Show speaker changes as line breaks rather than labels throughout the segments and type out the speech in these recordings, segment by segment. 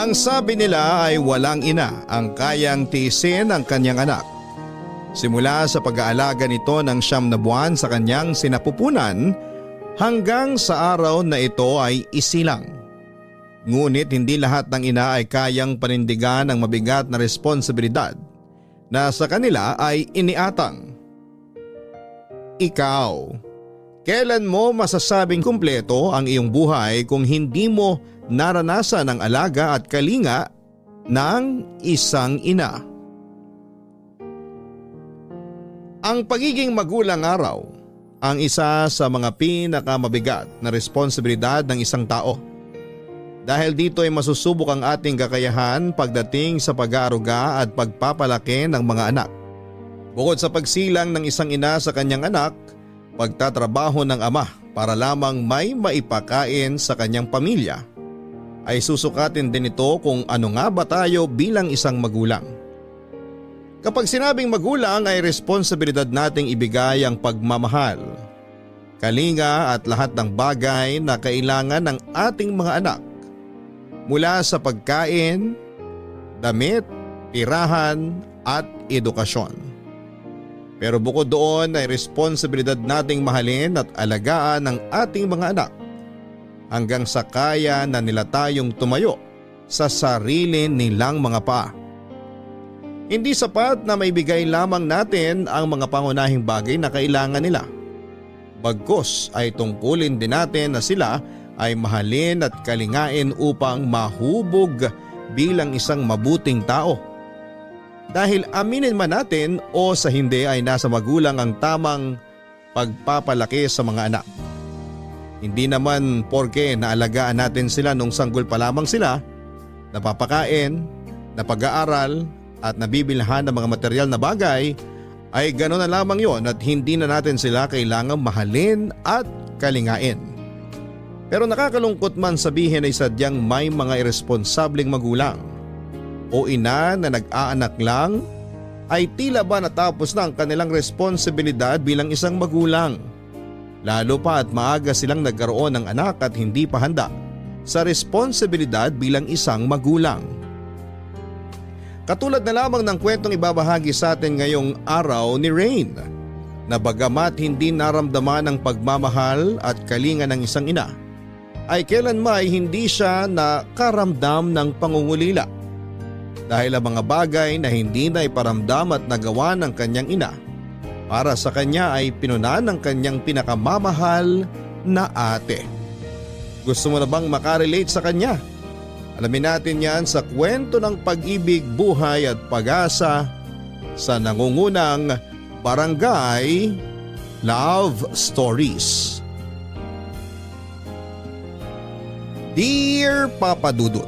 Ang sabi nila ay walang ina ang kayang tiisin ang kanyang anak. Simula sa pag-aalaga nito ng 9 na buwan sa kanyang sinapupunan hanggang sa araw na ito ay isilang. Ngunit hindi lahat ng ina ay kayang panindigan ang mabigat na responsibilidad na sa kanila ay iniatang. Ikaw, kailan mo masasabing kumpleto ang iyong buhay kung hindi mo naranasan ang alaga at kalinga ng isang ina? Ang pagiging magulang araw ang isa sa mga pinakamabigat na responsibilidad ng isang tao. Dahil dito ay masusubok ang ating kakayahan pagdating sa pag-aaruga at pagpapalaki ng mga anak. Bukod sa pagsilang ng isang ina sa kanyang anak, pagtatrabaho ng ama para lamang may maipakain sa kanyang pamilya, ay susukatin din ito kung ano nga ba tayo bilang isang magulang. Kapag sinabing magulang ay responsibilidad nating ibigay ang pagmamahal, kalinga at lahat ng bagay na kailangan ng ating mga anak. Mula sa pagkain, damit, tirahan at edukasyon. Pero bukod doon ay responsibilidad nating mahalin at alagaan ang ating mga anak hanggang sa kaya na nila tayong tumayo sa sarili nilang mga paa. Hindi sapat na maibigay lamang natin ang mga pangunahing bagay na kailangan nila. Bagkus ay tungkulin din natin na sila ay mahalin at kalingain upang mahubog bilang isang mabuting tao. Dahil aminin man natin o sa hindi ay nasa magulang ang tamang pagpapalaki sa mga anak. Hindi naman porke naalagaan natin sila nung sanggol pa lamang sila, napapakain, napag-aaral at nabibilhan ng mga material na bagay, ay gano'n na lamang yon at hindi na natin sila kailangang mahalin at kalingain. Pero nakakalungkot man sabihin ay sadyang may mga irresponsableng magulang o ina na nag-aanak lang ay tila ba natapos na ang kanilang responsibilidad bilang isang magulang. Lalo pa at maaga silang nagkaroon ng anak at hindi pa handa sa responsibilidad bilang isang magulang. Katulad na lamang ng kwentong ibabahagi sa atin ngayong araw ni Rain, na bagamat hindi naramdaman ang pagmamahal at kalinga ng isang ina, ay kailanman hindi siya nakaramdam ng pangungulila. Dahil ang mga bagay na hindi na iparamdam at nagawa ng kanyang ina, para sa kanya ay pinunan ng kanyang pinakamamahal na ate. Gusto mo na bang makarelate sa kanya? Alamin natin yan sa kwento ng pag-ibig, buhay at pag-asa sa nangungunang Barangay Love Stories. Dear Papa Dudut,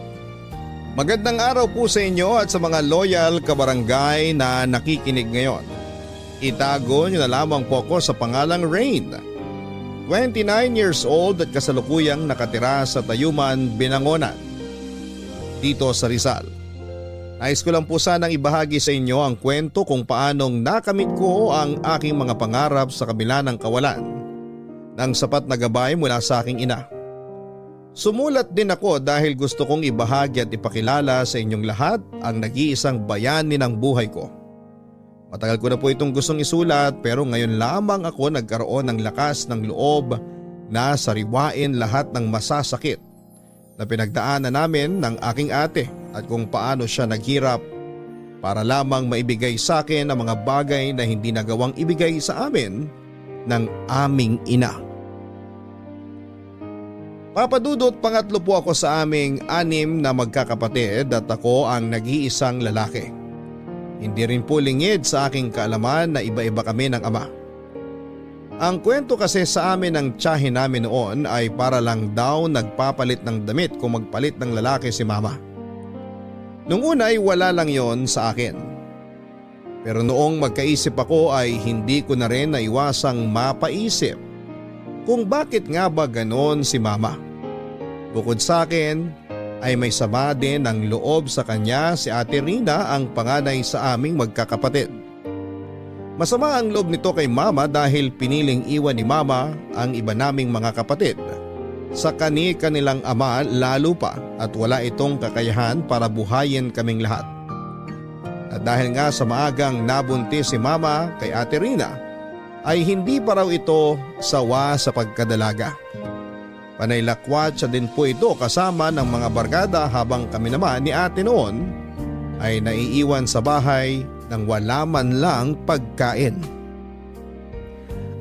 magandang araw po sa inyo at sa mga loyal kabarangay na nakikinig ngayon. Itago niyo na lamang po ako sa pangalang Rain. 29 years old at kasalukuyang nakatira sa Tayuman, Binangonan, dito sa Rizal. Nais ko lang po sanang ibahagi sa inyo ang kwento kung paanong nakamit ko ang aking mga pangarap sa kabila ng kawalan ng sapat na gabay mula sa aking ina. Sumulat din ako dahil gusto kong ibahagi at ipakilala sa inyong lahat ang nag-iisang bayani ng buhay ko. Matagal ko na po itong gustong isulat pero ngayon lamang ako nagkaroon ng lakas ng loob na sariwain lahat ng masasakit na pinagdaanan namin ng aking ate at kung paano siya naghirap para lamang maibigay sa akin ang mga bagay na hindi nagawang ibigay sa amin ng aming ina. Papadudot, pangatlo po ako sa aming 6 na magkakapatid at ako ang nag-iisang lalaki. Hindi rin po lingid sa aking kaalaman na iba-iba kami ng ama. Ang kwento kasi sa amin ng tiyahin namin noon ay para lang daw nagpapalit ng damit kung magpalit ng lalaki si mama. Nung una ay wala lang yon sa akin. Pero noong magkaisip ako ay hindi ko na rin naiwasang mapaisip kung bakit nga ba ganon si mama. Bukod sa akin ay may sama din ng loob sa kanya si Ate Rina, ang panganay sa aming magkakapatid. Masama ang loob nito kay mama dahil piniling iwan ni mama ang iba naming mga kapatid sa kanilang ama lalo pa at wala itong kakayahan para buhayin kaming lahat. At dahil nga sa maagang nabuntis si mama kay Ate Rina ay hindi pa raw ito sawa sa pagkadalaga. Panay lakwat siya din po ito kasama ng mga barkada habang kami naman ni ate noon ay naiiwan sa bahay nang wala man lang pagkain.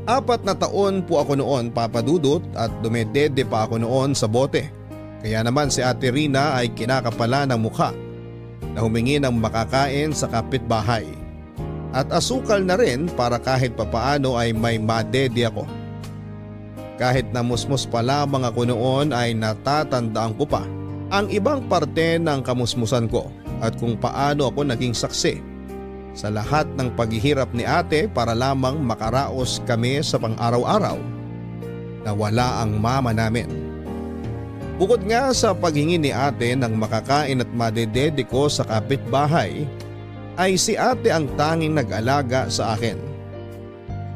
4 na taon po ako noon, Papa Dudut, at dumedede pa ako noon sa bote. Kaya naman si Ate Rina ay kinakapala ng mukha na humingi ng makakain sa kapitbahay. At asukal na rin para kahit papaano ay may madede ako. Kahit namusmus pa lamang ako noon ay natatandaan ko pa ang ibang parte ng kamusmusan ko at kung paano ako naging saksi sa lahat ng paghihirap ni ate para lamang makaraos kami sa pang-araw-araw na wala ang mama namin. Bukod nga sa paghingi ni ate ng makakain at madedede ko sa kapitbahay, ay si ate ang tanging nag-alaga sa akin.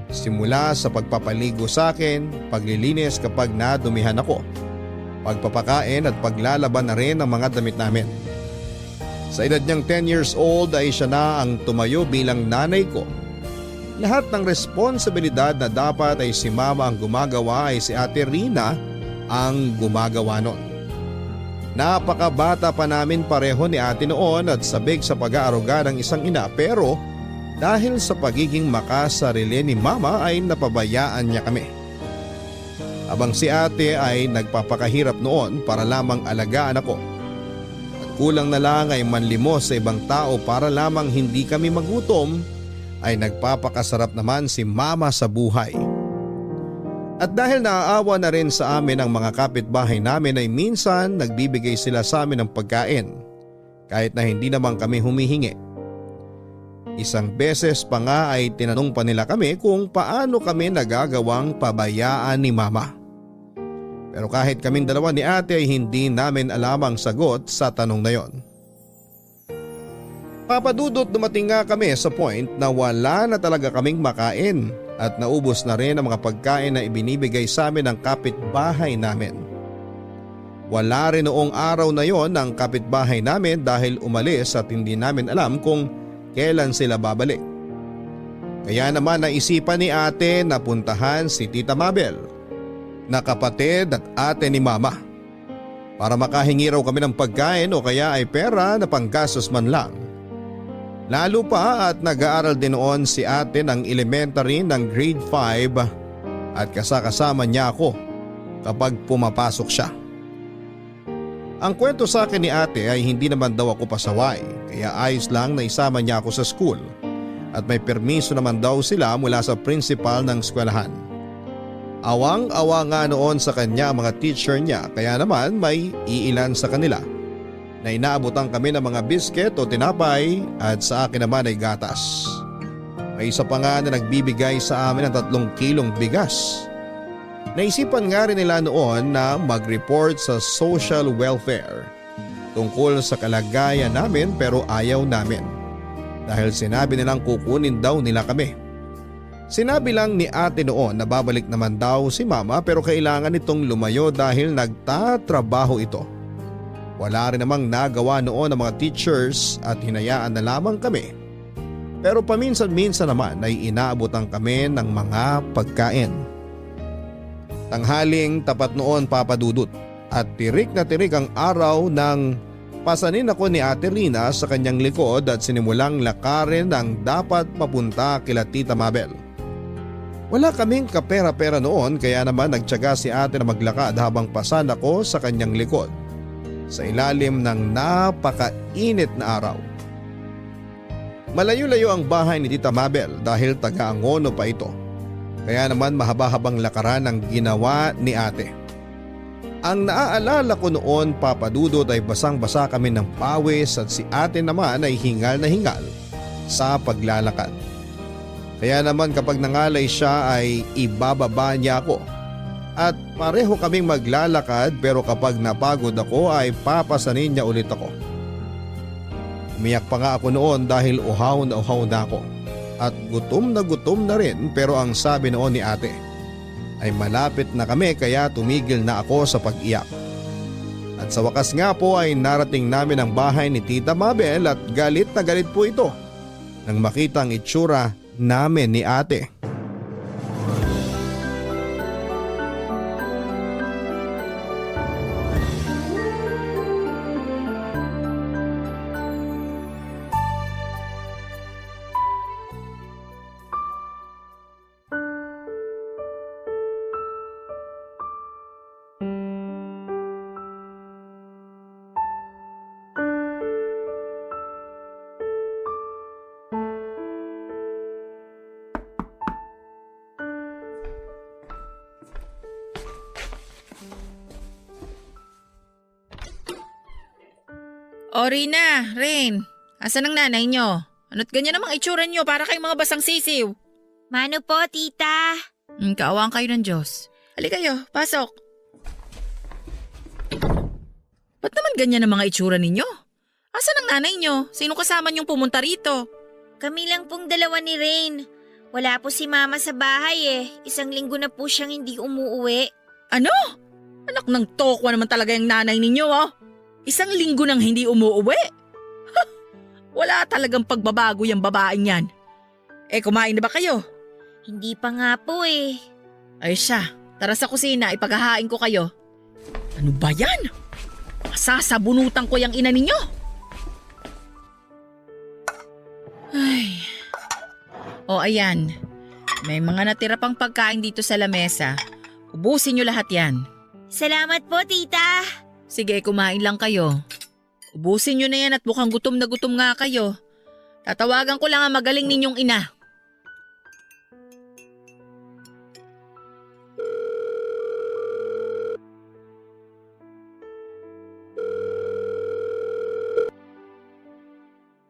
Simula sa pagpapaligo sa akin, paglilinis kapag nadumihan ako, pagpapakain at paglalaban na rin ng mga damit namin. Sa edad niyang 10 years old ay siya na ang tumayo bilang nanay ko. Lahat ng responsibilidad na dapat ay si mama ang gumagawa ay si Ate Rina ang gumagawa nun. Napakabata pa namin pareho ni ate noon at sabik sa pag-aaruga ng isang ina pero dahil sa pagiging makasarili ni mama ay napabayaan niya kami. Habang si ate ay nagpapakahirap noon para lamang alagaan ako. Kulang na lang ay manlimos sa ibang tao para lamang hindi kami magutom ay nagpapakasarap naman si mama sa buhay. At dahil naaawa na rin sa amin ang mga kapitbahay namin ay minsan nagbibigay sila sa amin ng pagkain kahit na hindi naman kami humihingi. Isang beses pa nga ay tinanong pa nila kami kung paano kami nagagawang pabayaan ni mama. Pero kahit kaming dalawa ni ate ay hindi namin alam ang sagot sa tanong na yon. Papa Dudut, dumating nga kami sa point na wala na talaga kaming makain at naubos na rin ang mga pagkain na ibinibigay sa amin ng kapitbahay namin. Wala rin noong araw na yon ang kapitbahay namin dahil umalis at hindi namin alam kung kailan sila babalik. Kaya naman naisipan ni ate na puntahan si Tita Mabel, na kapatid at ate ni mama, para makahingi raw kami ng pagkain o kaya ay pera na panggastos man lang. Lalo pa at nag-aaral din noon si ate ng elementary ng grade 5 at kasama niya ako kapag pumapasok siya. Ang kwento sa akin ni ate ay hindi naman daw ako pasaway kaya ayos lang na isama niya ako sa school at may permiso naman daw sila mula sa principal ng eskwelahan. Awang-awa nga noon sa kanya ang mga teacher niya kaya naman may iilan sa kanila na inaabutan kami ng mga bisket o tinapay at sa akin naman ay gatas. May isa pa nga na nagbibigay sa amin ng 3 kilong bigas. Naisipan nga rin nila noon na mag-report sa social welfare tungkol sa kalagayan namin pero ayaw namin dahil sinabi nilang kukunin daw nila kami. Sinabi lang ni ate noon na babalik naman daw si mama pero kailangan itong lumayo dahil nagtatrabaho ito. Wala rin namang nagawa noon ng mga teachers at hinayaan na lamang kami. Pero paminsan-minsan naman ay inaabutan kami ng mga pagkain. Tanghaling tapat noon, Papa Dudut, at tirik na tirik ang araw nang pasanin ako ni Ate Rina sa kanyang likod at sinimulang lakarin ang dapat papunta kila Tita Mabel. Wala kaming kapera-pera noon kaya naman nagtiyaga si ate na maglakad habang pasan ako sa kanyang likod sa ilalim ng napakainit na araw. Malayo-layo ang bahay ni Tita Mabel dahil taga-Angono pa ito. Kaya naman mahaba-habang lakaran ang ginawa ni ate. Ang naaalala ko noon, Papa Dudut, ay basang-basa kami ng pawis at si ate naman ay hingal na hingal sa paglalakad. Kaya naman kapag nangalay siya ay ibababa niya ako at pareho kaming maglalakad pero kapag napagod ako ay papasanin niya ulit ako. Umiyak pa nga ako noon dahil uhaw na ako at gutom na rin pero ang sabi noon ni ate, ay malapit na kami kaya tumigil na ako sa pag-iyak. At sa wakas nga po ay narating namin ang bahay ni Tita Mabel at galit na galit po ito nang makita ang itsura namin ni ate.
O Rina, Rain, asan ang nanay nyo? Ano't ganyan namang itsura nyo para kayong mga basang sisiw?
Mano po, tita?
Kaawaan kayo ng Diyos. Halika kayo, pasok. Ba't naman ganyan ang mga itsura ninyo? Asan ang nanay nyo? Sino kasama nyong pumunta rito?
Kami lang pong dalawa ni Rain. Wala po si mama sa bahay eh. 1 linggo na po siyang hindi umuuwi.
Ano? Anak ng tokwa naman talaga yung nanay ninyo, oh. 1 linggo nang hindi umuuwi? Ha, wala talagang pagbabago yung babaeng yan. Kumain na ba kayo?
Hindi pa nga po eh.
Ay siya, tara sa kusina, ipaghahain ko kayo. Ano ba yan? Sasabunutan ko yung ina ninyo. Ay. O ayan, may mga natira pang pagkain dito sa lamesa. Ubusin nyo lahat yan.
Salamat po, tita.
Sige, kumain lang kayo. Ubusin nyo na yan at mukhang gutom na gutom nga kayo. Tatawagan ko lang ang magaling ninyong ina.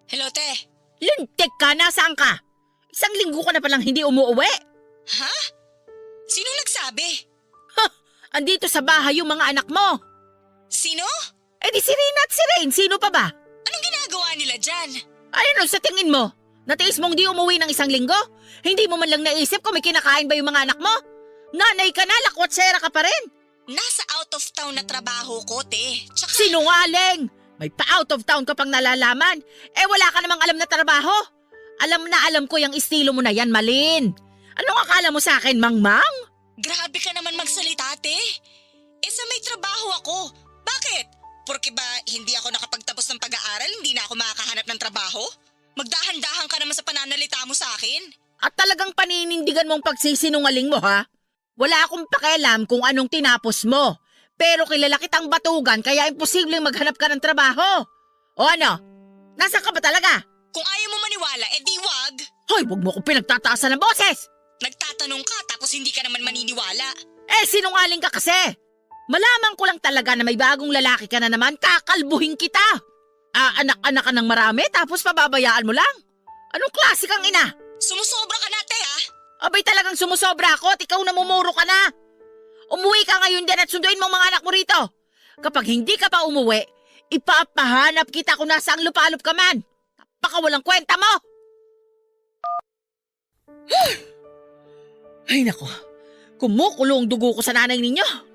Hello, te.
Lintik ka! Nasaan ka? 1 linggo ka na palang hindi umuuwi.
Ha? Sinong nagsabi?
Andito sa bahay yung mga anak mo.
Sino?
Di si Rina at si Rain. Sino pa ba?
Anong ginagawa nila dyan?
Ano sa tingin mo? Natiis mong di umuwi ng 1 linggo? Hindi mo man lang naisip kung may kinakain ba yung mga anak mo? Nanay ka na, lakwatsera ka pa rin.
Nasa out of town na trabaho ko, te. Tsaka…
Sinungaling! May pa-out of town ka pang nalalaman. Wala ka namang alam na trabaho. Alam ko yung estilo mo na yan, Malin. Anong akala mo sa akin, Mangmang?
Grabe ka naman magsalita, te. Sa may trabaho ako. Bakit? Porque ba hindi ako nakapagtapos ng pag-aaral, hindi na ako makakahanap ng trabaho? Magdahan-dahan ka naman sa pananalita mo sa akin.
At talagang paninindigan mong pagsisinungaling mo, ha? Wala akong pakialam kung anong tinapos mo. Pero kilala kitang batugan kaya imposibleng maghanap ka ng trabaho. O ano? Nasaan ka ba talaga?
Kung ayaw mo maniwala, di wag.
Hoy, wag mo ko pinagtataasan ng boses!
Nagtatanong ka tapos hindi ka naman maniniwala.
Sinungaling ka kasi! Malaman ko lang talaga na may bagong lalaki ka na naman, kakalbuhin kita! Anak-anak ka ng marami tapos pababayaan mo lang? Anong klase kang ina?
Sumusobra ka na, te, ha?
Abay talagang sumusobra ako at ikaw namumuro ka na! Umuwi ka ngayon din at sunduin mo ang mga anak mo rito! Kapag hindi ka pa umuwi, ipapahanap kita kung nasaan lupalop ka man! Napakawalang kwenta mo! Ay nako, kumukulo ang dugo ko sa nanay ninyo!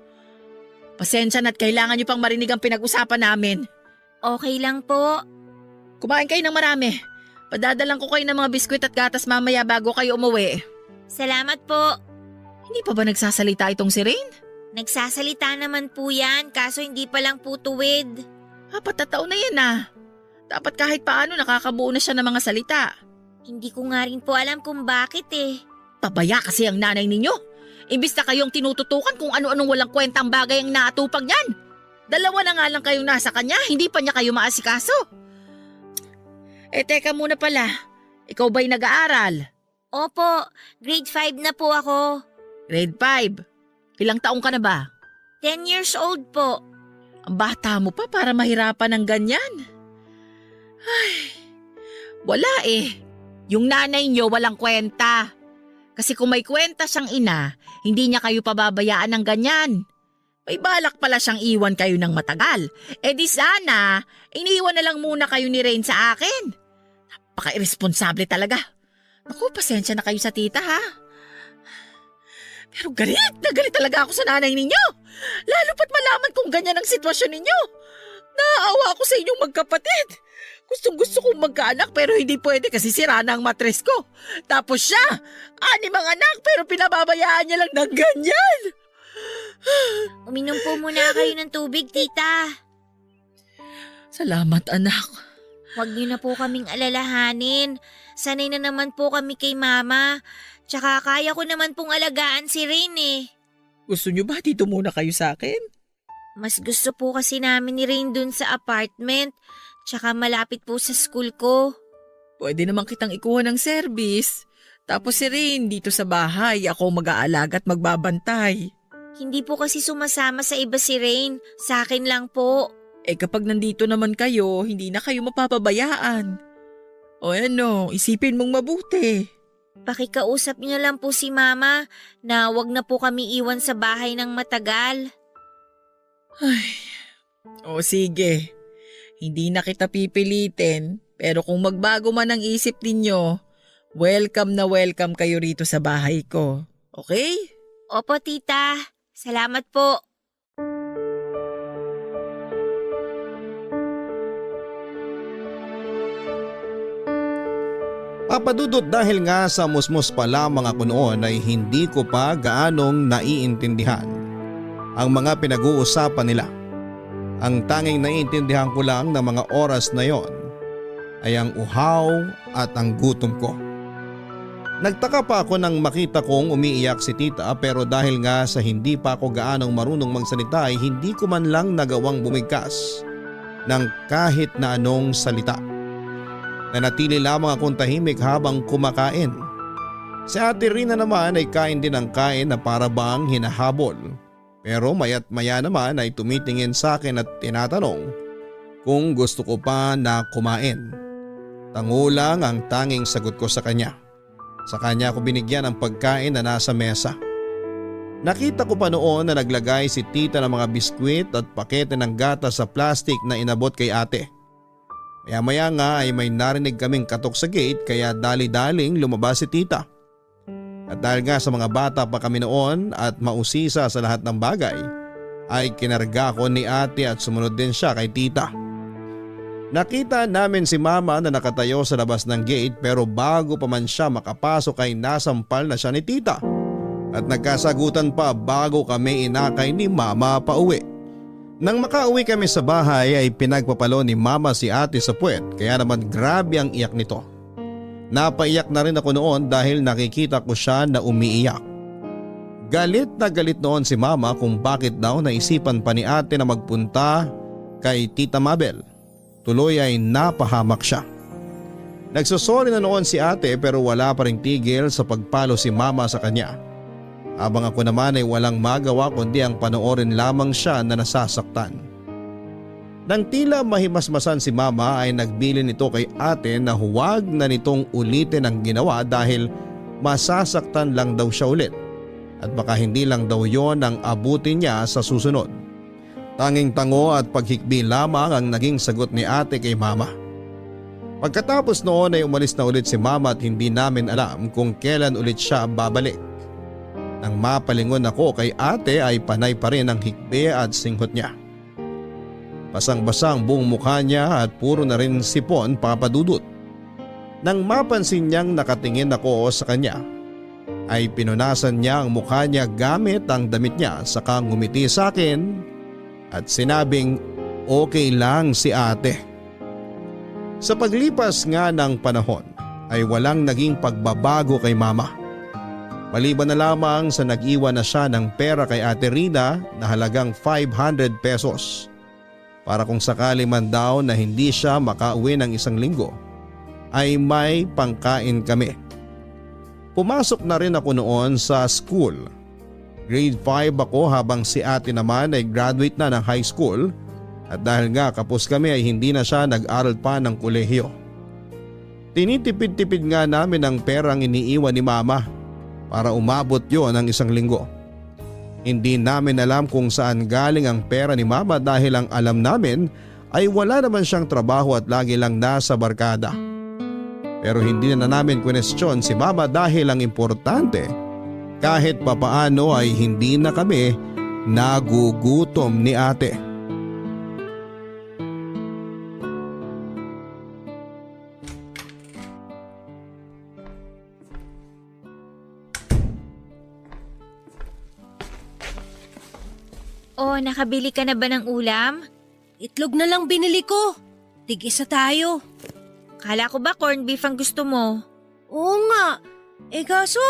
Pasensya na't kailangan nyo pang marinig ang pinag-usapan namin.
Okay lang po.
Kumain kayo ng marami. Padadalang ko kayo ng mga biskwit at gatas mamaya bago kayo umuwi.
Salamat po.
Hindi pa ba nagsasalita itong si Rain?
Nagsasalita naman po yan, kaso hindi pa lang po tuwid.
4 na taon na yan ah. Dapat kahit paano nakakabuo na siya ng mga salita.
Hindi ko nga rin po alam kung bakit eh.
Pabaya kasi ang nanay ninyo. Imbis na kayong tinututukan kung ano-anong walang kwentang bagay ang naatupag niyan. 2 na nga lang kayong nasa kanya, hindi pa niya kayo maasikaso. Teka muna pala. Ikaw ba'y nag-aaral?
Opo, grade 5 na po ako.
Grade 5? Ilang taong ka na ba?
10 years old po.
Ang bata mo pa para mahirapan ng ganyan. Ay, wala eh. Yung nanay niyo walang kwenta. Kasi kung may kwenta siyang ina, hindi niya kayo pababayaan ng ganyan. May balak pala siyang iwan kayo ng matagal. Di sana, iniwan na lang muna kayo ni Rain sa akin. Napaka-irresponsable talaga. Naku, pasensya na kayo sa tita ha. Pero galit na galit talaga ako sa nanay ninyo. Lalo pat malaman kung ganyan ang sitwasyon ninyo. Naaawa ako sa inyong magkapatid. Gustong-gusto kong magkaanak pero hindi pwede kasi sira na ang matres ko. Tapos siya, 6 ang anak pero pinababayaan niya lang ng ganyan.
Uminom po muna kayo ng tubig, tita.
Salamat anak.
Huwag niyo na po kaming alalahanin. Sanay na naman po kami kay mama. Tsaka kaya ko naman pong alagaan si Rain eh.
Gusto niyo ba dito muna kayo sa akin?
Mas gusto po kasi namin ni Rain dun sa apartment. Tsaka malapit po sa school ko.
Pwede naman kitang ikuha ng service. Tapos si Rain dito sa bahay, ako mag-aalaga at magbabantay.
Hindi po kasi sumasama sa iba si Rain. Sa akin lang po.
Kapag nandito naman kayo, hindi na kayo mapapabayaan. O ano, isipin mong mabuti.
Pakikausap niyo lang po si mama na wag na po kami iwan sa bahay ng matagal.
O sige, hindi na kita pipilitin. Pero kung magbago man ang isip ninyo, welcome na welcome kayo rito sa bahay ko. Okay?
Opo, tita. Salamat po.
Papadudot dahil nga sa musmos pa lamang ako noon ay hindi ko pa gaanong naiintindihan ang mga pinag-uusapan nila. Ang tanging naiintindihan ko lang ng mga oras na yon ay ang uhaw at ang gutom ko. Nagtaka pa ako nang makita kong umiiyak si tita pero dahil nga sa hindi pa ako gaanong marunong magsalita ay hindi ko man lang nagawang bumigkas ng kahit na anong salita. Nanatili lamang akong tahimik habang kumakain. Si Ate Rina naman ay kain din ng kain na para bang hinahabol. Pero maya't maya naman ay tumitingin sa akin at tinatanong kung gusto ko pa na kumain. Tango lang ang tanging sagot ko sa kanya. Sa kanya ako binigyan ng pagkain na nasa mesa. Nakita ko pa noon na naglagay si tita ng mga biskwit at pakete ng gatas sa plastic na inabot kay ate. Maya-maya nga ay may narinig kaming katok sa gate kaya dali-daling lumabas si tita. At dahil nga sa mga bata pa kami noon at mausisa sa lahat ng bagay, ay kinarga ko ni ate at sumunod din siya kay tita. Nakita namin si mama na nakatayo sa labas ng gate pero bago pa man siya makapasok ay nasampal na siya ni tita. At nagkasagutan pa bago kami inakay ni mama pauwi. Nang makauwi kami sa bahay ay pinagpapalo ni mama si ate sa puwet kaya naman grabe ang iyak nito. Napaiyak na rin ako noon dahil nakikita ko siya na umiiyak. Galit na galit noon si mama kung bakit daw naisipan pa ni ate na magpunta kay Tita Mabel. Tuloy ay napahamak siya. Nagsusori na noon si ate pero wala pa ring tigil sa pagpalo si mama sa kanya. Habang ako naman ay walang magawa kundi ang panoorin lamang siya na nasasaktan. Nang tila mahimasmasan si mama ay nagbili nito kay ate na huwag na nitong ulitin ang ginawa dahil masasaktan lang daw siya ulit. At baka hindi lang daw yon ang abutin niya sa susunod. Tanging tango at paghikbi lamang ang naging sagot ni ate kay mama. Pagkatapos noon ay umalis na ulit si mama at hindi namin alam kung kailan ulit siya babalik. Nang mapalingon ako kay ate ay panay pa rin ang hikbi at singhot niya. Basang-basang buong mukha niya at puro na rin sipon papadudot. Nang mapansin niyang nakatingin ako sa kanya, ay pinunasan niya ang mukha niya gamit ang damit niya saka ngumiti sa akin at sinabing okay lang si ate. Sa paglipas nga ng panahon ay walang naging pagbabago kay mama. Maliban na lamang sa nag-iwan na siya ng pera kay Ate Rina na halagang 500 pesos para kung sakali man daw na hindi siya makauwi ng 1 linggo ay may pangkain kami. Pumasok na rin ako noon sa school. Grade 5 ako habang si ate naman ay graduate na ng high school at dahil nga kapos kami ay hindi na siya nag-aral pa ng kolehiyo. Tinitipid-tipid nga namin ang perang iniiwan ni mama para umabot yon ng 1 linggo. Hindi namin alam kung saan galing ang pera ni mama dahil ang alam namin ay wala naman siyang trabaho at lagi lang nasa barkada. Pero hindi na namin kwestiyon si mama dahil ang importante kahit papaano ay hindi na kami nagugutom ni ate.
Oh, nakabili ka na ba ng ulam?
Itlog na lang binili ko. Tig-isa tayo.
Kala ko ba corned beef ang gusto mo?
Oo nga. Kaso,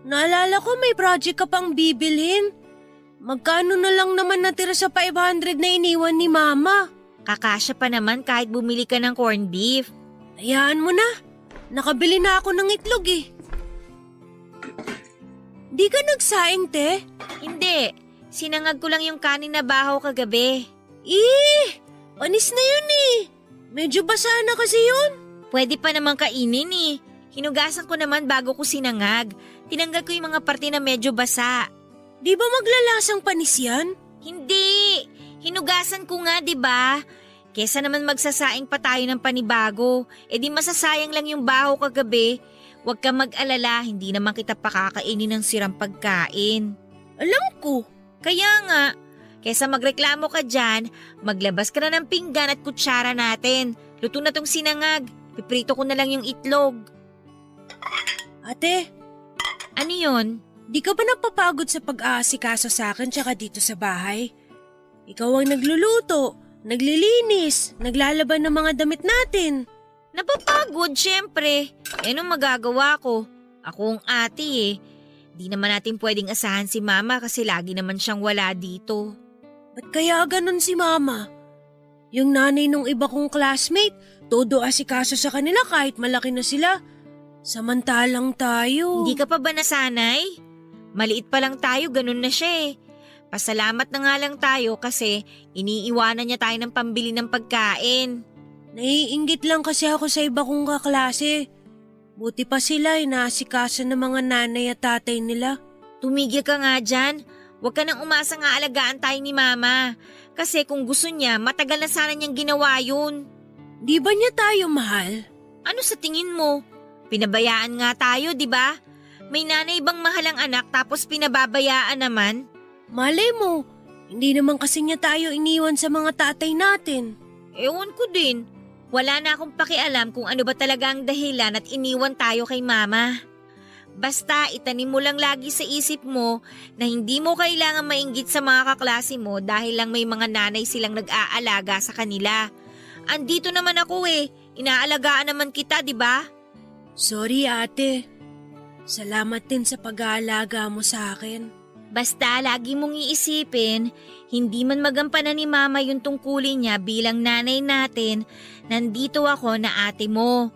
naalala ko may project ka pang bibilhin. Magkano na lang naman natira sa 500 na iniwan ni Mama?
Kakasya pa naman kahit bumili ka ng corned beef.
Hayaan mo na. Nakabili na ako ng itlog eh. Di ka nagsaing, te?
Hindi, sinangag ko lang yung kanin na bahaw kagabi.
Panis na yun eh. Medyo basa na kasi yun.
Pwede pa naman kainin eh. Hinugasan ko naman bago ko sinangag. Tinanggal ko yung mga parte na medyo basa.
Di ba maglalasang panis yan?
Hindi! Hinugasan ko nga, 'di ba? Kesa naman magsasaing pa tayo ng panibago, di masasayang lang yung baho kagabi. Huwag kang mag-alala, hindi naman kita pakakainin ng sirang pagkain.
Alam ko.
Kaya nga, kesa magreklamo ka dyan, maglabas ka na ng pinggan at kutsara natin. Luto na tong sinangag, piprito ko na lang yung itlog.
Ate,
Ano yun?
di ka ba napapagod sa pag-aasikaso sa akin tsaka dito sa bahay? Ikaw ang nagluluto, naglilinis, naglalaban ng mga damit natin.
Napapagod, syempre. Anong magagawa ko? Ako ang ate eh. Di naman natin pwedeng asahan si Mama kasi lagi naman siyang wala dito.
Ba't kaya ganun si Mama? Yung nanay nung iba kong classmate, todo asikaso sa kanila kahit malaki na sila. Samantalang tayo.
Hindi ka pa ba nasanay? Maliit pa lang tayo, ganun na siya eh. Pasalamat na nga lang tayo kasi iniiwanan niya tayo ng pambili ng pagkain.
Naiinggit lang kasi ako sa iba kong kaklase. Buti pa sila inaasikaso ng mga nanay at tatay nila.
Tumigil ka nga dyan. Huwag ka nang umasa nga alagaan tayo ni Mama. Kasi kung gusto niya, matagal na sana niyang ginawa yun.
Di ba niya tayo mahal?
Ano sa tingin mo? Pinabayaan nga tayo, di ba? May nanay bang mahal ang anak tapos pinababayaan naman?
Malay mo, hindi naman kasi niya tayo iniwan sa mga tatay natin.
Ewan ko din. Wala na akong pakialam kung ano ba talaga ang dahilan at iniwan tayo kay Mama. Basta itanim mo lang lagi sa isip mo na hindi mo kailangan mainggit sa mga kaklase mo dahil lang may mga nanay silang nag-aalaga sa kanila. Andito naman ako eh. Inaalagaan naman kita, di ba?
Sorry ate. Salamat din sa pag-aalaga mo sa akin.
Basta lagi mong iisipin, hindi man magampanan ni Mama yung tungkulin niya bilang nanay natin, nandito ako na ate mo.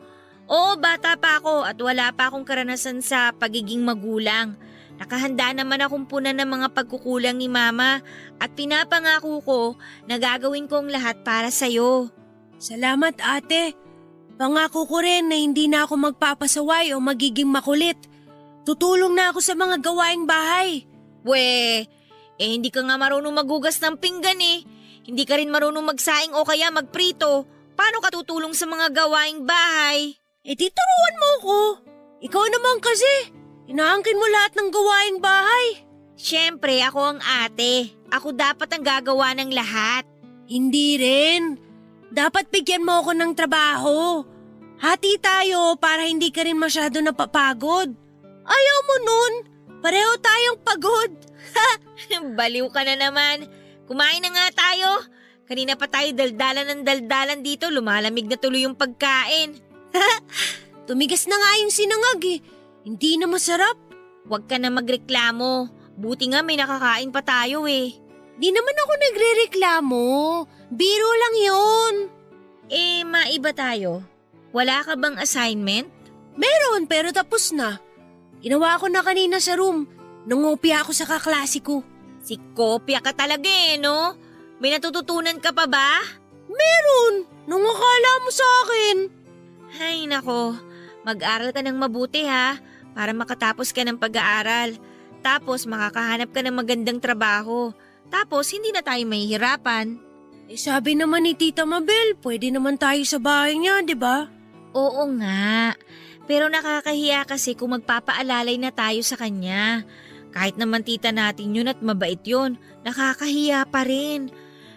Oo, bata pa ako at wala pa akong karanasan sa pagiging magulang. Nakahanda naman akong punan ng mga pagkukulang ni Mama at pinapangako ko na gagawin ko ang lahat para sa'yo.
Salamat ate. Pangako ko rin na hindi na ako magpapasaway o magiging makulit. Tutulong na ako sa mga gawaing bahay.
Hindi ka nga marunong magugas ng pinggan eh. Hindi ka rin marunong magsaing o kaya magprito. Paano ka tutulong sa mga gawaing bahay?
Turuan mo ko. Ikaw naman kasi. Inaangkin mo lahat ng gawaing bahay.
Siyempre, ako ang ate. Ako dapat ang gagawa ng lahat.
Hindi rin. Dapat bigyan mo ako ng trabaho. Hati tayo para hindi ka rin masyado napapagod. Ayaw mo nun. Pareho tayong pagod.
Baliw ka na naman. Kumain na nga tayo. Kanina pa tayo daldalan ng daldalan dito. Lumalamig na tuloy yung pagkain.
Tumigas na nga yung sinangag eh. Hindi na masarap.
Huwag ka na magreklamo. Buti nga may nakakain pa tayo eh.
Di naman ako nagrereklamo. Biro lang yun.
Maiba tayo. Wala ka bang assignment?
Meron pero tapos na. Ginawa ko na kanina sa room. Nangopya ako sa kaklase ko.
Si kopya ka talaga eh, no? May natututunan ka pa ba?
Meron. Nung akala mo sa akin.
Ay nako, mag-aral ka ng mabuti ha, para makatapos ka ng pag-aaral. Tapos makakahanap ka ng magandang trabaho. Tapos hindi na tayo mahihirapan.
Sabi naman ni Tita Mabel, pwede naman tayo sa bahay niya, di ba?
Oo nga, Pero nakakahiya kasi kung magpapaalalay na tayo sa kanya. Kahit naman tita natin yun at mabait yun, nakakahiya pa rin.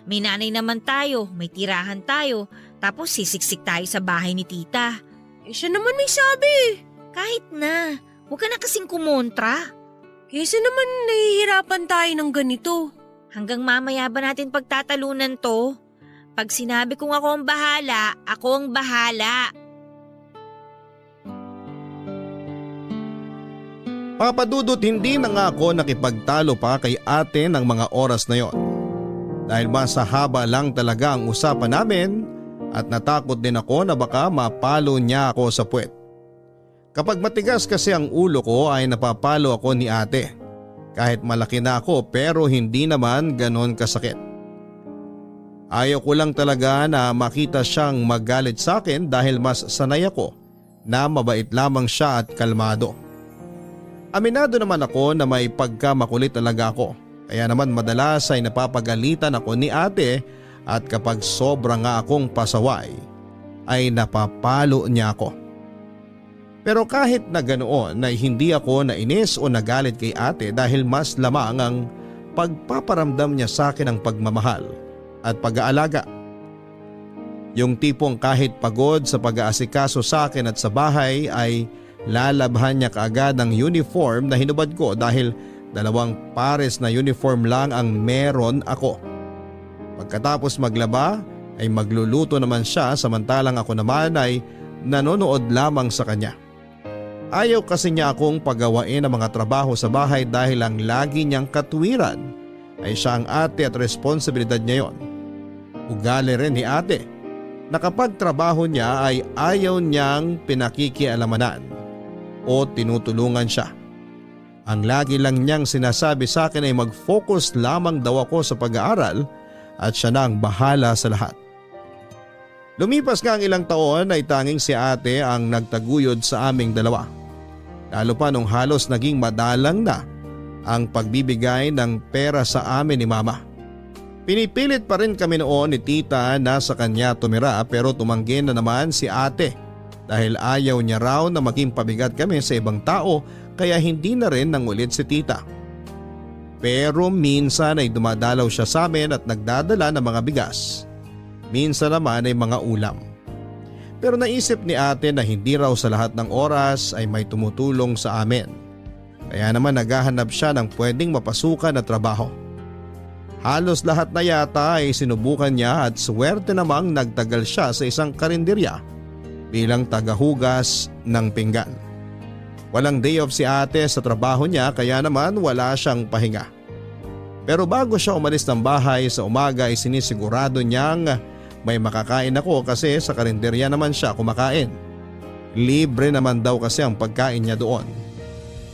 May nanay naman tayo, may tirahan tayo, tapos sisiksik tayo sa bahay ni tita.
Siya naman may sabi.
Kahit na, huwag ka na kasing kumontra.
Kesa naman nahihirapan tayo ng ganito.
Hanggang mamaya ba natin pagtatalunan to? Pag sinabi kong ako ang bahala, ako ang bahala.
Papadudot, hindi na nga ako nakipagtalo pa kay ate ng mga oras na yon. Dahil mas haba lang talaga ang usapan namin at natakot din ako na baka mapalo niya ako sa puwet. Kapag matigas kasi ang ulo ko ay napapalo ako ni ate. Kahit malaki na ako pero hindi naman ganon kasakit. Ayaw ko lang talaga na makita siyang magalit sa akin dahil mas sanay ako na mabait lamang siya at kalmado. Aminado naman ako na may pagkamakulit talaga ako. Kaya naman madalas ay napapagalitan ako ni ate at kapag sobra nga akong pasaway ay napapalo niya ako. Pero kahit na ganoon ay hindi ako nainis o nagalit kay ate dahil mas lamang ang pagpaparamdam niya sa akin ng pagmamahal at pag-aalaga. Yung tipong kahit pagod sa pag-aasikaso sa akin at sa bahay ay lalabhan niya kaagad ang uniform na hinubad ko dahil 2 pares na uniform lang ang meron ako. Pagkatapos maglaba ay magluluto naman siya samantalang ako naman ay nanonood lamang sa kanya. Ayaw kasi niya akong pagawain ng mga trabaho sa bahay dahil ang lagi niyang katuwiran ay siya ang ate at responsibilidad niya yon. Ugali rin ni ate na kapag trabaho niya ay ayaw niyang pinakikialamanan o tinutulungan siya. Ang lagi lang niyang sinasabi sa akin ay mag-focus lamang daw ako sa pag-aaral at siya na ang bahala sa lahat. Lumipas nga ang ilang taon ay tanging si ate ang nagtaguyod sa aming dalawa. Lalo pa nung halos naging madalang na ang pagbibigay ng pera sa amin ni mama. Pinipilit pa rin kami noon ni tita na sa kanya tumira pero tumanggi na naman si ate dahil ayaw niya raw na maging pabigat kami sa ibang tao kaya hindi na rin nangulit si tita. Pero minsan ay dumadalaw siya sa amin at nagdadala ng mga bigas. Minsan naman ay mga ulam. Pero naisip ni ate na hindi raw sa lahat ng oras ay may tumutulong sa amin. Kaya naman naghahanap siya ng pwedeng mapasukan na trabaho. Halos lahat na yata ay sinubukan niya at swerte namang nagtagal siya sa isang karinderya bilang tagahugas ng pinggan. Walang day off si ate sa trabaho niya kaya naman wala siyang pahinga. Pero bago siya umalis ng bahay sa umaga ay sinisigurado niyang may makakain ako kasi sa karinderya naman siya kumakain. Libre naman daw kasi ang pagkain niya doon.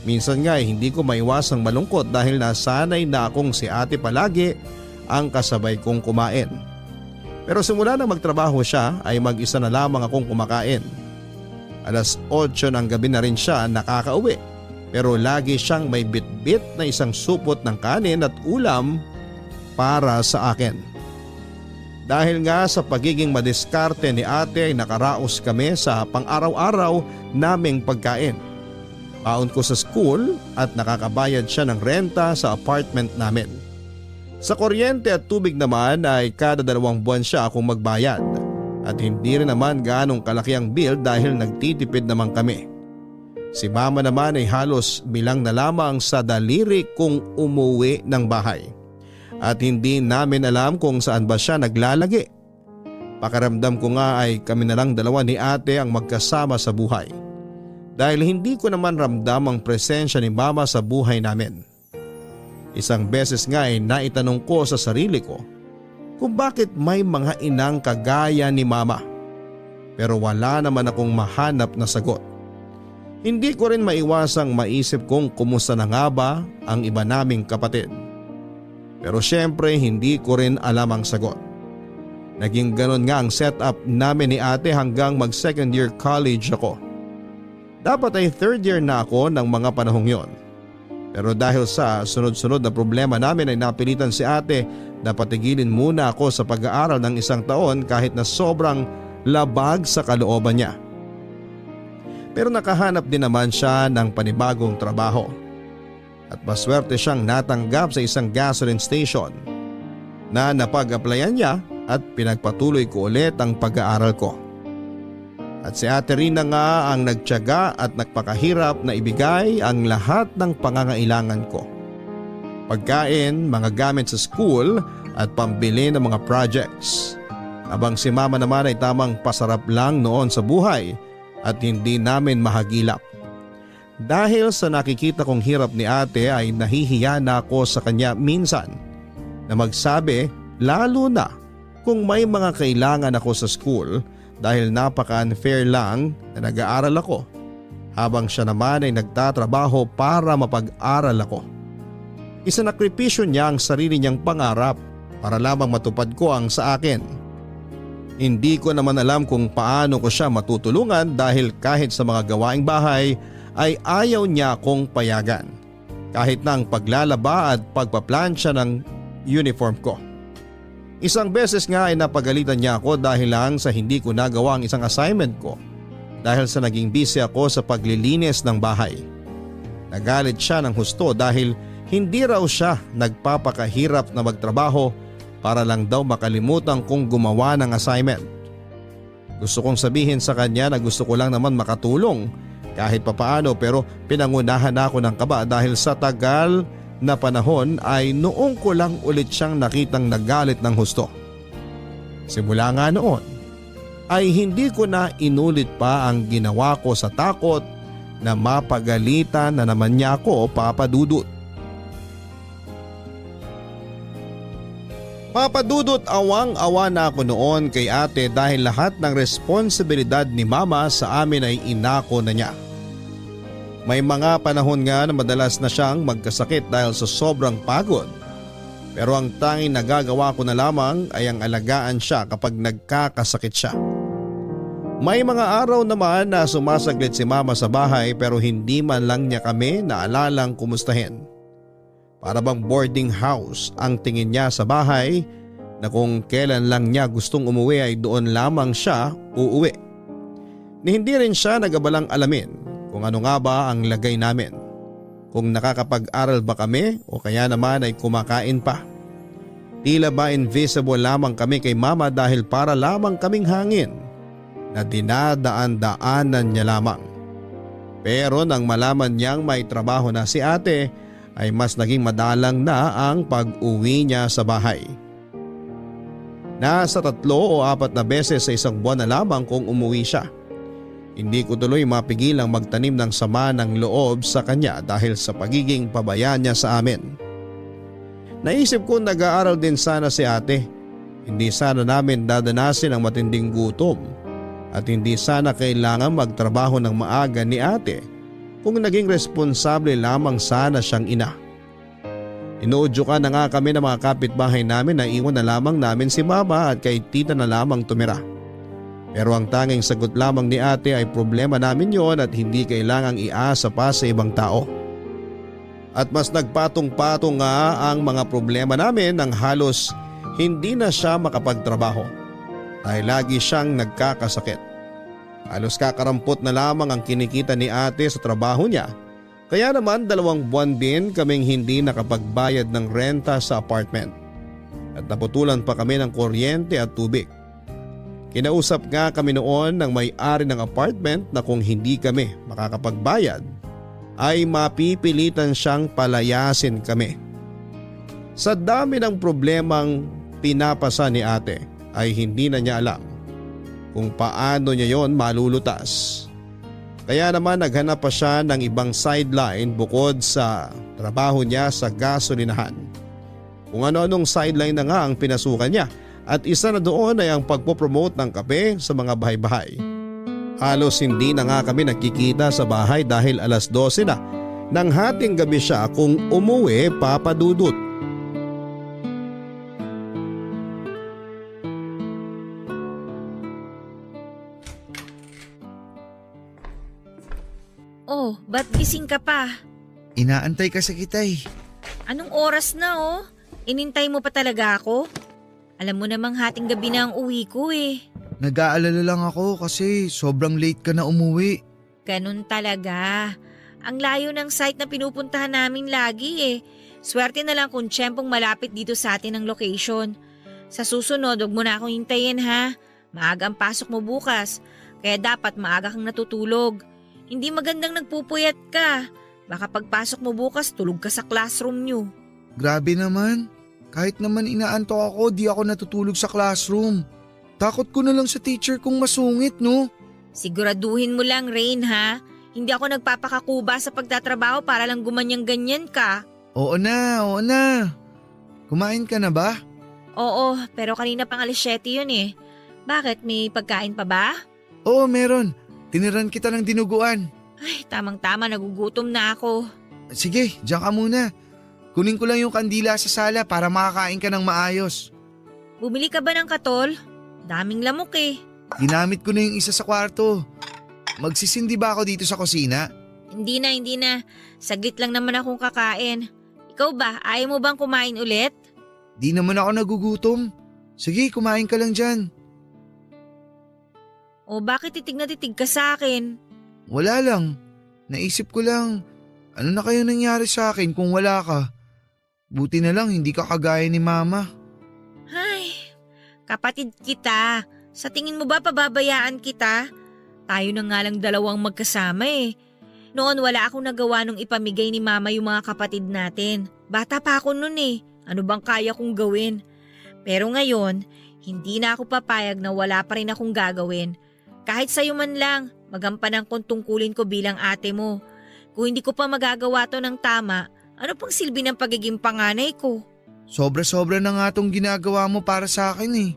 Minsan nga hindi ko maiwasang malungkot dahil nasanay na akong si ate palagi ang kasabay kong kumain. Pero simula na magtrabaho siya ay mag-isa na lamang akong kumakain. 8:00 ng gabi na rin siya nakakauwi. Pero lagi siyang may bitbit na isang supot ng kanin at ulam para sa akin. Dahil nga sa pagiging madiskarte ni ate ay nakaraos kami sa pang-araw-araw naming pagkain. Baon ko sa school at nakakabayad siya ng renta sa apartment namin. Sa kuryente at tubig naman ay kada 2 buwan siya akong magbayad. At hindi rin naman ganong kalaki ang bill dahil nagtitipid naman kami. Si mama naman ay halos bilang na lamang sa daliri kung umuwi ng bahay. At hindi namin alam kung saan ba siya naglalagi. Pakaramdam ko nga ay kami na lang dalawa ni ate ang magkasama sa buhay. Dahil hindi ko naman ramdam ang presensya ni mama sa buhay namin. Isang beses nga ay naitanong ko sa sarili ko kung bakit may mga inang kagaya ni mama. Pero wala naman akong mahanap na sagot. Hindi ko rin maiwasang maisip kung kumusta na nga ba ang iba naming kapatid. Pero syempre hindi ko rin alam ang sagot. Naging ganon nga ang setup namin ni ate hanggang mag 2nd year college ako. Dapat ay 3rd year na ako ng mga panahong yon. Pero dahil sa sunod-sunod na problema namin ay napilitan si ate na patigilin muna ako sa pag-aaral ng 1 taon kahit na sobrang labag sa kalooban niya. Pero nakahanap din naman siya ng panibagong trabaho. At maswerte siyang natanggap sa isang gasoline station na napag-applyan niya at pinagpatuloy ko ulit ang pag-aaral ko. At si Ate Rina nga ang nagtiyaga at nagpakahirap na ibigay ang lahat ng pangangailangan ko. Pagkain, mga gamit sa school at pambili ng mga projects. Habang si Mama naman ay tamang pasarap lang noon sa buhay at hindi namin mahagilap. Dahil sa nakikita kong hirap ni ate ay nahihiya na ako sa kanya minsan na magsabi, lalo na kung may mga kailangan ako sa school dahil napaka-unfair lang na nag-aaral ako habang siya naman ay nagtatrabaho para mapag-aral ako. Isinakripisyo niya ang sarili niyang pangarap para lamang matupad ko ang sa akin. Hindi ko naman alam kung paano ko siya matutulungan dahil kahit sa mga gawaing bahay ay ayaw niya akong payagan. Kahit na ang paglalaba at pagpaplansya ng uniform ko. Isang beses nga ay napagalitan niya ako dahil lang sa hindi ko nagawa ang isang assignment ko dahil sa naging busy ako sa paglilinis ng bahay. Nagalit siya ng husto dahil hindi raw siya nagpapakahirap na magtrabaho para lang daw makalimutan kong gumawa ng assignment. Gusto kong sabihin sa kanya na gusto ko lang naman makatulong kahit papaano pero pinangunahan ako ng kaba dahil sa tagal na panahon ay noong ko lang ulit siyang nakitang nagalit ng husto. Simula nga noon ay hindi ko na inulit pa ang ginawa ko sa takot na mapagalitan na naman niya ako, Papa Dudut. Papa Dudut, awang-awa na ako noon kay ate dahil lahat ng responsibilidad ni Mama sa amin ay inako na niya. May mga panahon nga na madalas na siyang magkasakit dahil sa sobrang pagod. Pero ang tanging nagagawa ko na lamang ay ang alagaan siya kapag nagkakasakit siya. May mga araw naman na sumasaglit si Mama sa bahay pero hindi man lang niya kami naalalang kumustahin. Para bang boarding house ang tingin niya sa bahay na kung kailan lang niya gustong umuwi ay doon lamang siya uuwi. Ni hindi rin siya nagabalang alamin kung ano nga ba ang lagay namin. Kung nakakapag-aral ba kami o kaya naman ay kumakain pa. Tila ba invisible lamang kami kay Mama dahil para lamang kaming hangin na dinadaan-daanan niya lamang. Pero nang malaman niyang may trabaho na si ate ay mas naging madalang na ang pag-uwi niya sa bahay. Nasa 3 o 4 na beses sa isang buwan na lamang kung umuwi siya. Hindi ko tuloy mapigilang magtanim ng sama ng loob sa kanya dahil sa pagiging pabaya niya sa amin. Naisip ko nag-aaral din sana si ate. Hindi sana namin dadanasin ang matinding gutom at hindi sana kailangan magtrabaho ng maaga ni ate kung naging responsable lamang sana siyang ina. Inuudyukan na nga kami ng mga kapitbahay namin na iwan na lamang namin si Mama at kay tita na lamang tumira. Pero ang tanging sagot lamang ni ate ay problema namin yon at hindi kailangang iasa pa sa ibang tao. At mas nagpatong-patong nga ang mga problema namin nang halos hindi na siya makapagtrabaho dahil lagi siyang nagkakasakit. Halos kakarampot na lamang ang kinikita ni ate sa trabaho niya. Kaya naman 2 buwan din kaming hindi nakapagbayad ng renta sa apartment. At naputulan pa kami ng kuryente at tubig. Kinausap nga kami noon ng may-ari ng apartment na kung hindi kami makakapagbayad ay mapipilitan siyang palayasin kami. Sa dami ng problemang pinapasa ni ate ay hindi na niya alam kung paano niya yon malulutas. Kaya naman naghanap pa siya ng ibang sideline bukod sa trabaho niya sa gasolinahan. Kung ano-anong sideline na nga ang pinasukan niya. At isa na doon ay ang pagpopromote ng kape sa mga bahay-bahay. Halos hindi na nga kami nagkikita sa bahay dahil 12:00 na nang hating gabi siya kung umuwi, Papa Dudut.
Oh, ba't gising ka pa?
Inaantay kasi kita eh.
Anong oras na oh? Inintay mo pa talaga ako? Alam mo namang hating gabi na ang uwi ko eh.
Nag-aalala lang ako kasi sobrang late ka na umuwi.
Ganun talaga. Ang layo ng site na pinupuntahan namin lagi eh. Swerte na lang kung tiyempong malapit dito sa atin ang location. Sa susunod, huwag mo na akong hintayin ha. Maaga ang pasok mo bukas, kaya dapat maaga kang natutulog. Hindi magandang nagpupuyat ka. Baka pagpasok mo bukas, tulog ka sa classroom nyo.
Grabe naman. Kahit naman inaantok ako, di ako natutulog sa classroom. Takot ko na lang sa teacher kung masungit, no?
Siguraduhin mo lang, Rain ha. Hindi ako nagpapakakuba sa pagtatrabaho para lang gumanyang-ganyan ka.
Oo na. Kumain ka na ba?
Oo, pero kanina pang 7 yun eh. Bakit, may pagkain pa ba?
Oo, meron. Tiniran kita ng dinuguan.
Ay, tamang-tama, nagugutom na ako.
Sige, diyan ka muna. Kunin ko lang yung kandila sa sala para makakain ka ng maayos.
Bumili ka ba ng katol? Daming lamok eh.
Ginamit ko na yung isa sa kwarto. Magsisindi ba ako dito sa kusina?
Hindi na. Saglit lang naman akong kakain. Ikaw ba, ayaw mo bang kumain ulit?
Di naman ako nagugutom. Sige, kumain ka lang dyan.
O bakit titig na titig ka sa akin?
Wala lang. Naisip ko lang, ano na kayo nangyari sa akin kung wala ka? Buti na lang hindi ka kagaya ni Mama.
Ay, kapatid kita. Sa tingin mo ba pababayaan kita? Tayo na nga lang dalawang magkasama eh. Noon wala akong nagawa nung ipamigay ni Mama yung mga kapatid natin. Bata pa ako nun eh. Ano bang kaya kong gawin? Pero ngayon, hindi na ako papayag na wala pa rin akong gagawin. Kahit sa'yo man lang, magampanan kong tungkulin ko bilang ate mo. Kung hindi ko pa magagawa to ng tama, ano pang silbi ng pagiging panganay ko?
Sobra-sobra na nga tong ginagawa mo para sa akin eh.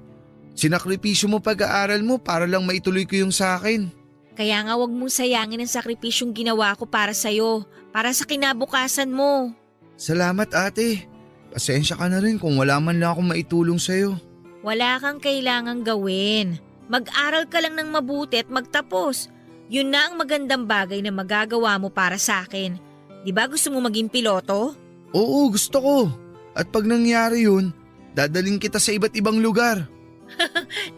Sinakripisyo mo pag-aaral mo para lang maituloy ko yung sa akin.
Kaya nga wag mong sayangin ang sakripisyong ginawa ko para sa'yo, para sa kinabukasan mo.
Salamat ate. Pasensya ka na rin kung wala man lang akong maitulong sa'yo.
Wala kang kailangang gawin. Mag-aral ka lang ng mabuti at magtapos. Yun na ang magandang bagay na magagawa mo para sa akin. Di ba gusto mo maging piloto?
Oo, gusto ko. At pag nangyari yun, dadaling kita sa iba't ibang lugar.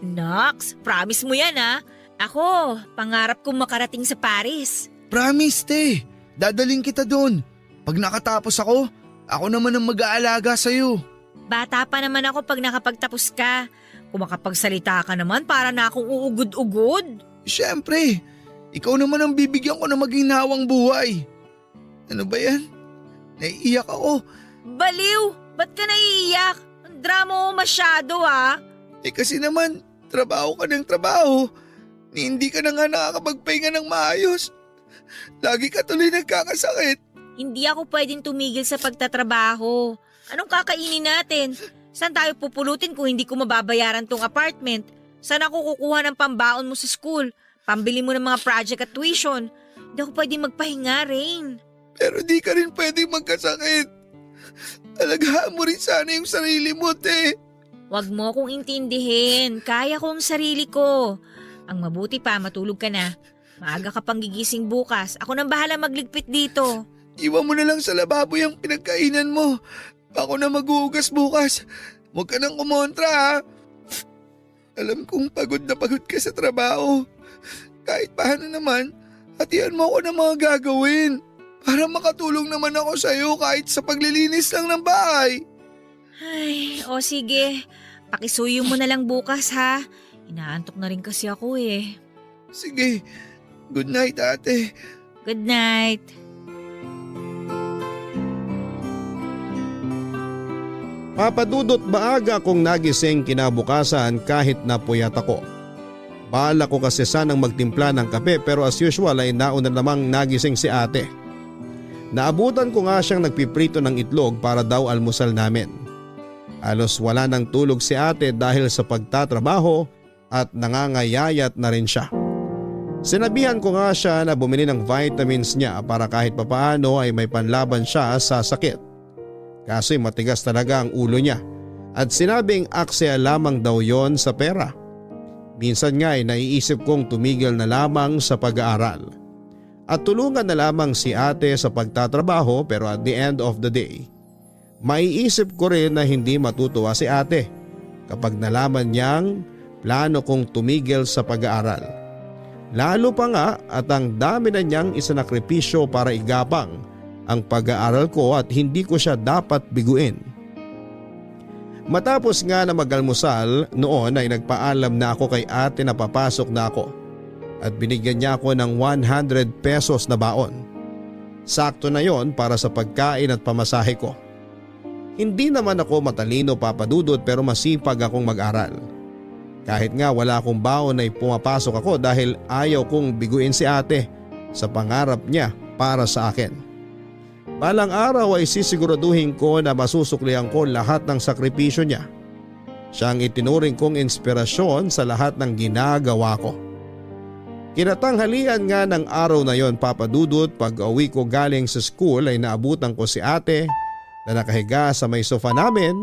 Nox, promise mo yan ha. Ako, pangarap kong makarating sa Paris.
Promise te, dadaling kita doon. Pag nakatapos ako naman ang mag-aalaga sa'yo.
Bata pa naman ako pag nakapagtapos ka. Kung makapagsalita ka naman, para na akong uugod-ugod.
Siyempre, ikaw naman ang bibigyan ko na maginhawang buhay. Ano ba yan? Naiiyak ako.
Baliw! Ba't ka naiiyak? Ang drama mo masyado ah.
Kasi naman, trabaho ka ng trabaho. Hindi ka na nga nakakapagpahinga ng maayos. Lagi ka tuloy nagkakasakit.
Hindi ako pwedeng tumigil sa pagtatrabaho. Anong kakainin natin? Saan tayo pupulutin kung hindi ko mababayaran tong apartment? Saan ako kukuha ng pambaon mo sa school? Pambili mo ng mga project at tuition? Hindi ako pwedeng magpahinga, Rain.
Pero di ka rin pwedeng magkasakit. Alagahan mo rin sana yung sarili mo, te.
Huwag mo akong intindihin. Kaya ko ang sarili ko. Ang mabuti pa, matulog ka na. Maaga ka pang gigising bukas. Ako nang bahala magligpit dito.
Iwan mo na lang sa lababo yung pinagkainan mo. Ako na maghuhugas bukas. Huwag ka nang kumontra ha. Alam kong pagod na pagod ka sa trabaho. Kahit paano naman, hatian mo ako ng mga gagawin. Para makatulong naman ako sa'yo kahit sa paglilinis lang ng bahay.
Ay, o sige. Pakisuyo mo na lang bukas ha. Inaantok na rin kasi ako eh.
Sige, good night ate.
Good night.
Papadudot maaga akong nagising kinabukasan kahit napuyat ako. Bala ko kasi sanang magtimpla ng kape pero as usual ay nauna namang nagising si ate. Naabutan ko nga siyang nagpiprito ng itlog para daw almusal namin. Halos wala nang tulog si ate dahil sa pagtatrabaho at nangangayayat na rin siya. Sinabihan ko nga siya na bumili ng vitamins niya para kahit papaano ay may panlaban siya sa sakit. Kaso'y matigas talaga ang ulo niya at sinabing aksaya lamang daw yon sa pera. Minsan nga ay naiisip kong tumigil na lamang sa pag-aaral at tulungan na lamang si ate sa pagtatrabaho, pero at the end of the day, maiisip ko rin na hindi matutuwa si ate kapag nalaman niyang plano kong tumigil sa pag-aaral. Lalo pa nga at ang dami na niyang isinakripisyo para igapang ang pag-aaral ko at hindi ko siya dapat biguin. Matapos nga na magalmusal noon ay nagpaalam na ako kay ate na papasok na ako at binigyan niya ako ng 100 pesos na baon. Sakto na yon para sa pagkain at pamasahe ko. Hindi naman ako matalino papadudot pero masipag akong mag-aral. Kahit nga wala akong baon ay pumapasok ako dahil ayaw kong biguin si ate sa pangarap niya para sa akin. Balang araw ay sisiguraduhin ko na masusuklihan ko lahat ng sakripisyo niya. Siya ang itinuring kong inspirasyon sa lahat ng ginagawa ko. Kinatanghalian nga ng araw na yon papadudot pag uwi ko galing sa school ay naabutan ko si ate na nakahiga sa may sofa namin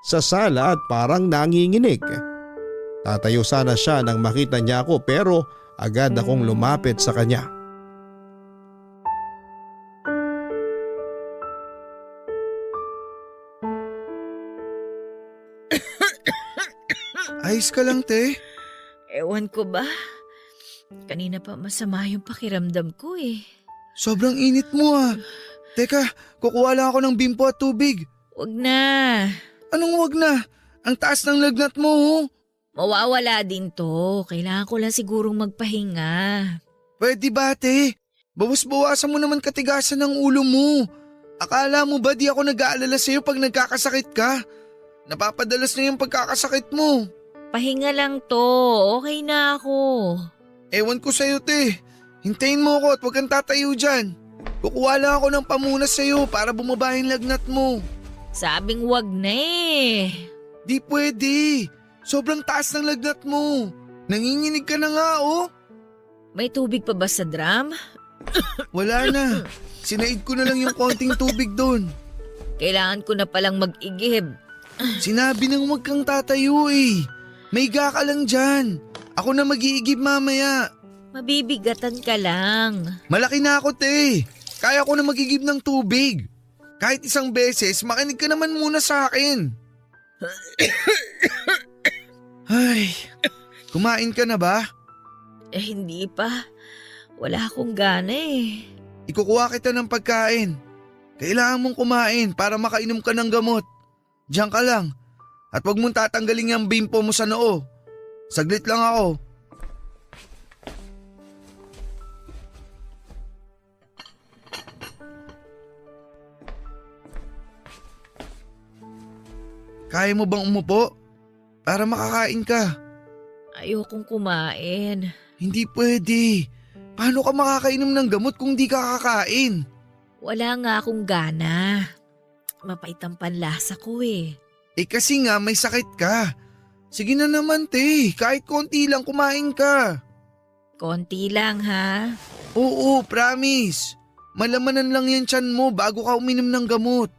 sa sala at parang nanginginig. Tatayo sana siya nang makita niya ako pero agad akong lumapit sa kanya.
Ayos ka lang, te.
Ewan ko ba? Kanina pa masama yung pakiramdam ko eh.
Sobrang init mo ah. Teka, kukuha lang ako ng bimpo at tubig.
Wag na.
Anong wag na? Ang taas ng lagnat mo oh.
Mawawala din to. Kailangan ko lang sigurong magpahinga.
Pwede ba, te? Bawas-bawasan mo naman katigasan ng ulo mo. Akala mo ba di ako nag-aalala sa'yo pag nagkakasakit ka? Napapadalas na yung pagkakasakit mo.
Pahinga lang to. Okay na ako.
Ewan ko sa'yo, te. Hintayin mo ako at huwag kang tatayo dyan. Kukuha lang ako ng pamunas sa'yo para bumaba yung lagnat mo.
Sabing wag na eh.
Di pwede. Sobrang taas ng lagnat mo. Nanginginig ka na nga oh.
May tubig pa ba sa drum?
Wala na. Sinaid ko na lang yung konting tubig doon.
Kailangan ko na palang mag-igib.
Sinabi nang huwag kang tatayo eh. May higa ka lang dyan. Ako na mag-iigib mamaya.
Mabibigatan ka lang.
Malaki na ako, te. Kaya ko na mag-igib ng tubig. Kahit isang beses, makinig ka naman muna sa akin. Ay, kumain ka na ba?
Eh hindi pa. Wala akong gana eh.
Ikukuha kita ng pagkain. Kailangan mong kumain para makainom ka ng gamot. Diyan ka lang. At huwag mong tatanggalin yung bimpo mo sa noo. Saglit lang ako. Kaya mo bang umupo? Para makakain ka.
Ayokong kumain.
Hindi pwede. Paano ka makakainom ng gamot kung di ka kakain?
Wala nga akong gana. Mapait ang panlasa ko eh.
Eh kasi nga may sakit ka. Sige na naman te, kahit konti lang kumain ka.
Konti lang ha.
Oo, promise. Malamanan lang yan tiyan mo bago ka uminom ng gamot.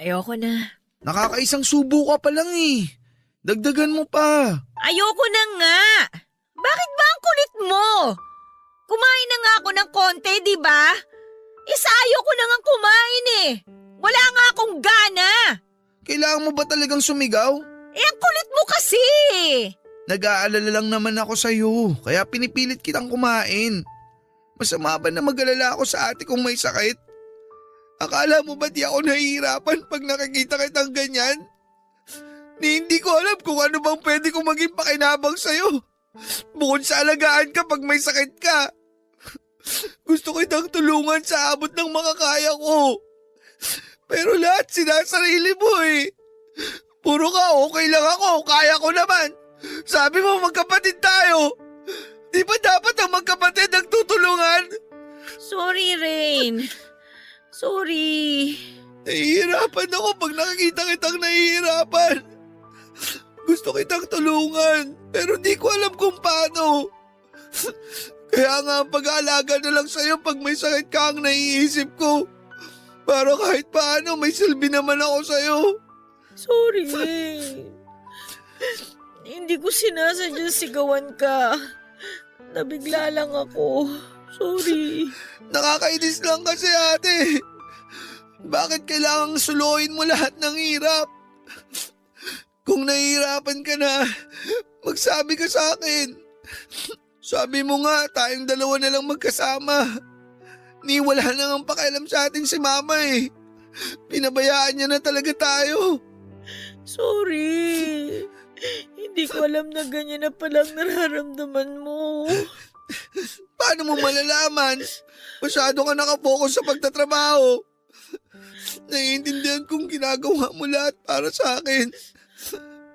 Ayoko na.
Nakakaisang subo ka pa lang eh. Dagdagan mo pa.
Ayoko na nga. Bakit ba ang kulit mo? Kumain na nga ako ng konti, di ba? Isa ayoko na nga kumain eh. Wala nga akong gana.
Kailangan mo ba talagang sumigaw?
Eh ang kulit mo kasi.
Nag-aalala lang naman ako sa'yo, kaya pinipilit kitang kumain. Masama ba na mag-alala ako sa ate kung may sakit? Akala mo ba di ako nahihirapan pag nakikita kitang ganyan? Hindi ko alam kung ano bang pwede kong maging pakinabang sa'yo. Bukod sa alagaan ka pag may sakit ka. Gusto kitang tulungan sa abot ng makakaya ko. Pero lahat sinasarili mo eh. Puro ka okay lang ako, kaya ko naman. Sabi mo magkapatid tayo. Di ba dapat ang magkapatid nagtutulungan?
Sorry, Rain. Sorry.
Nahihirapan ako pag nakikita kitang nahihirapan. Gusto kitang tulungan, pero di ko alam kung paano. Kaya nga ang pag-aalaga na lang sa'yo pag may sakit ka ang naiisip ko. Para kahit paano may silbi naman ako sa'yo.
Sorry. Hindi ko sinasadya sigawan ka. Nabigla lang ako. Sorry.
Nakakainis lang kasi ate. Bakit kailangang suluhin mo lahat ng hirap? Kung nahihirapan ka na, magsabi ka sa akin. Sabi mo nga, tayong dalawa na lang magkasama. Ni wala na ang pakialam sa atin si Mama eh. Pinabayaan niya na talaga tayo.
Sorry. Hindi ko alam na ganyan na palang nararamdaman mo.
Paano mo malalaman? Masyado ka nakafocus sa pagtatrabaho. Naiintindihan kong ginagawa mo lahat para sa akin.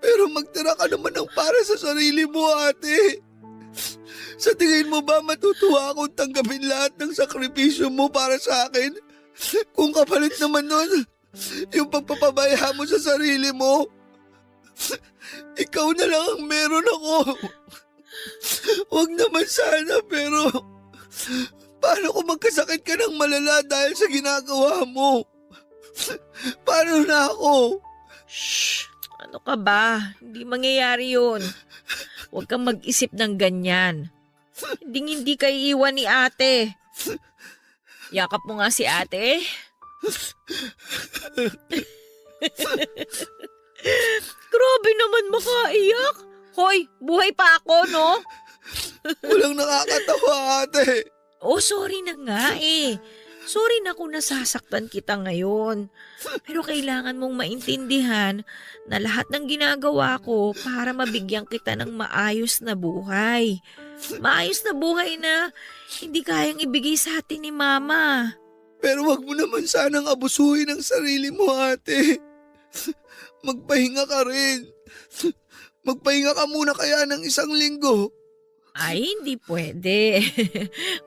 Pero magtira ka naman ng para sa sarili mo, ate. Sa tingin mo ba matutuwa akong tanggapin lahat ng sakripisyo mo para sa akin? Kung kapalit naman nun, yung pagpapabaya mo sa sarili mo, ikaw na lang ang meron ako. Huwag naman sana, pero paano kung magkasakit ka ng malala dahil sa ginagawa mo? Paano na ako?
Shh! Ano ka ba? Hindi mangyayari yun. Huwag kang mag-isip ng ganyan. Hindi ka iiwan ni ate. Yakap mo nga si ate. Grabe naman makaiyak. Hoy, buhay pa ako, no?
Walang nakakatawa, ate.
Oh, sorry na nga eh. Sorry na kung nasasaktan kita ngayon. Pero kailangan mong maintindihan na lahat ng ginagawa ko para mabigyan kita ng maayos na buhay. Maayos na buhay na hindi kayang ibigay sa atin ni Mama.
Pero wag mo naman sanang abusuhin ang sarili mo, ate. Magpahinga ka rin. Magpahinga ka muna kaya ng 1 linggo.
Ay, hindi pwede.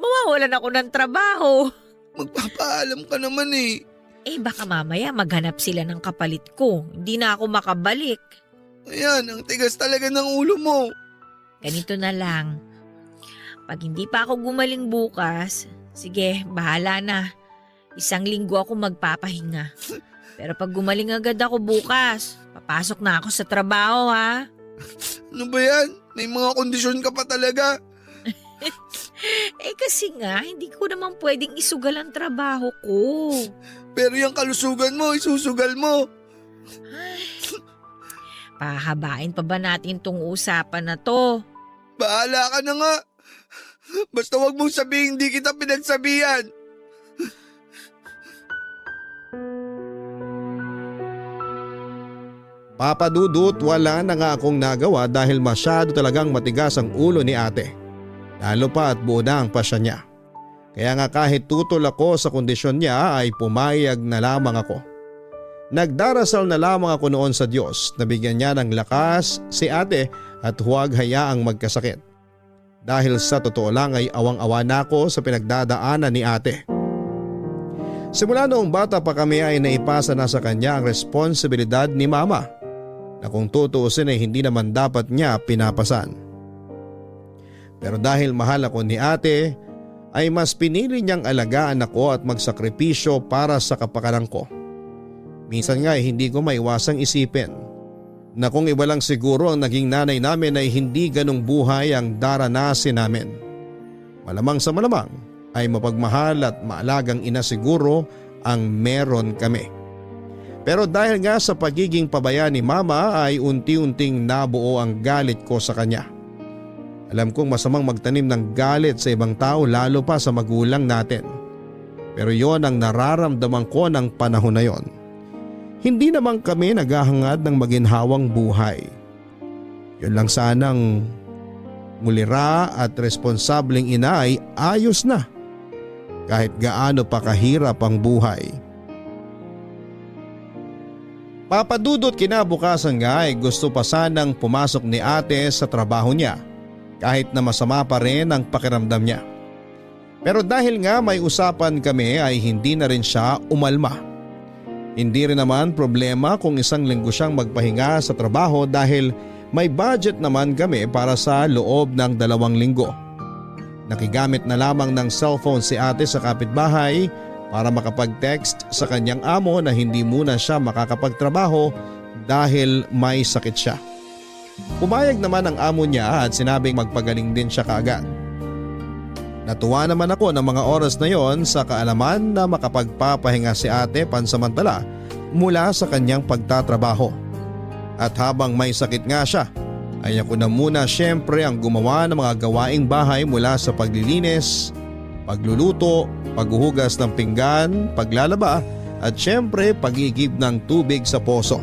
Mawawalan ako ng trabaho.
Magpapaalam ka naman eh.
Eh baka mamaya maghanap sila ng kapalit ko. Hindi na ako makabalik.
Ayan, ang tigas talaga ng ulo mo.
Ganito na lang. Pag hindi pa ako gumaling bukas, sige, bahala na. 1 linggo ako magpapahinga. Pero pag gumaling agad ako bukas, papasok na ako sa trabaho ha.
Ano ba yan? May mga kondisyon ka pa talaga.
Eh kasi nga, hindi ko naman pwedeng isugal ang trabaho ko.
Pero yung kalusugan mo, isusugal mo.
Pahabain pa ba natin tong usapan na to?
Bahala ka na nga. Basta wag mong sabihin di kita pinagsabihan.
Papadudot, wala na nga akong nagawa dahil masyado talagang matigas ang ulo ni ate. Lalo pa at buo na ang pasya niya. Kaya nga kahit tutol ako sa kondisyon niya ay pumayag na lamang ako. Nagdarasal na lamang ako noon sa Diyos na bigyan niya ng lakas si ate at huwag hayaang magkasakit. Dahil sa totoo lang ay awang-awa na ako sa pinagdadaanan ni ate. Simula noong bata pa kami ay naipasa na sa kanya ang responsibilidad ni Mama na kung tutuusin ay hindi naman dapat niya pinapasan. Pero dahil mahal ako ni ate ay mas pinili niyang alagaan ako at magsakripisyo para sa kapakanan ko. Minsan nga ay hindi ko maiwasang isipin na kung iba lang siguro ang naging nanay namin ay hindi ganong buhay ang daranasin namin. Malamang sa malamang ay mapagmahal at maalagang ina siguro ang meron kami. Pero dahil nga sa pagiging pabaya ni Mama ay unti-unting nabuo ang galit ko sa kanya. Alam kong masamang magtanim ng galit sa ibang tao lalo pa sa magulang natin. Pero yon ang nararamdaman ko ng panahon na yon. Hindi naman kami naghahangad ng maginhawang buhay. Yun lang sanang mulira at responsableng ina ay ayos na. Kahit gaano pa kahirap ang buhay. Papadudot, kinabukasan nga ay gusto pa sanang pumasok ni ate sa trabaho niya. Kahit na masama pa rin ang pakiramdam niya. Pero dahil nga may usapan kami ay hindi na rin siya umalma. Hindi rin naman problema kung 1 linggo siyang magpahinga sa trabaho dahil may budget naman kami para sa loob ng 2 linggo. Nakigamit na lamang ng cellphone si ate sa kapitbahay para makapag-text sa kanyang amo na hindi muna siya makakapagtrabaho dahil may sakit siya. Pumayag naman ang amo niya at sinabing magpagaling din siya kaagad. Natuwa naman ako ng mga oras na yon sa kaalaman na makapagpapahinga si ate pansamantala mula sa kanyang pagtatrabaho. At habang may sakit nga siya, ay ako na muna syempre ang gumawa ng mga gawaing bahay mula sa paglilinis, pagluluto, paghuhugas ng pinggan, paglalaba at syempre pag-iigib ng tubig sa poso.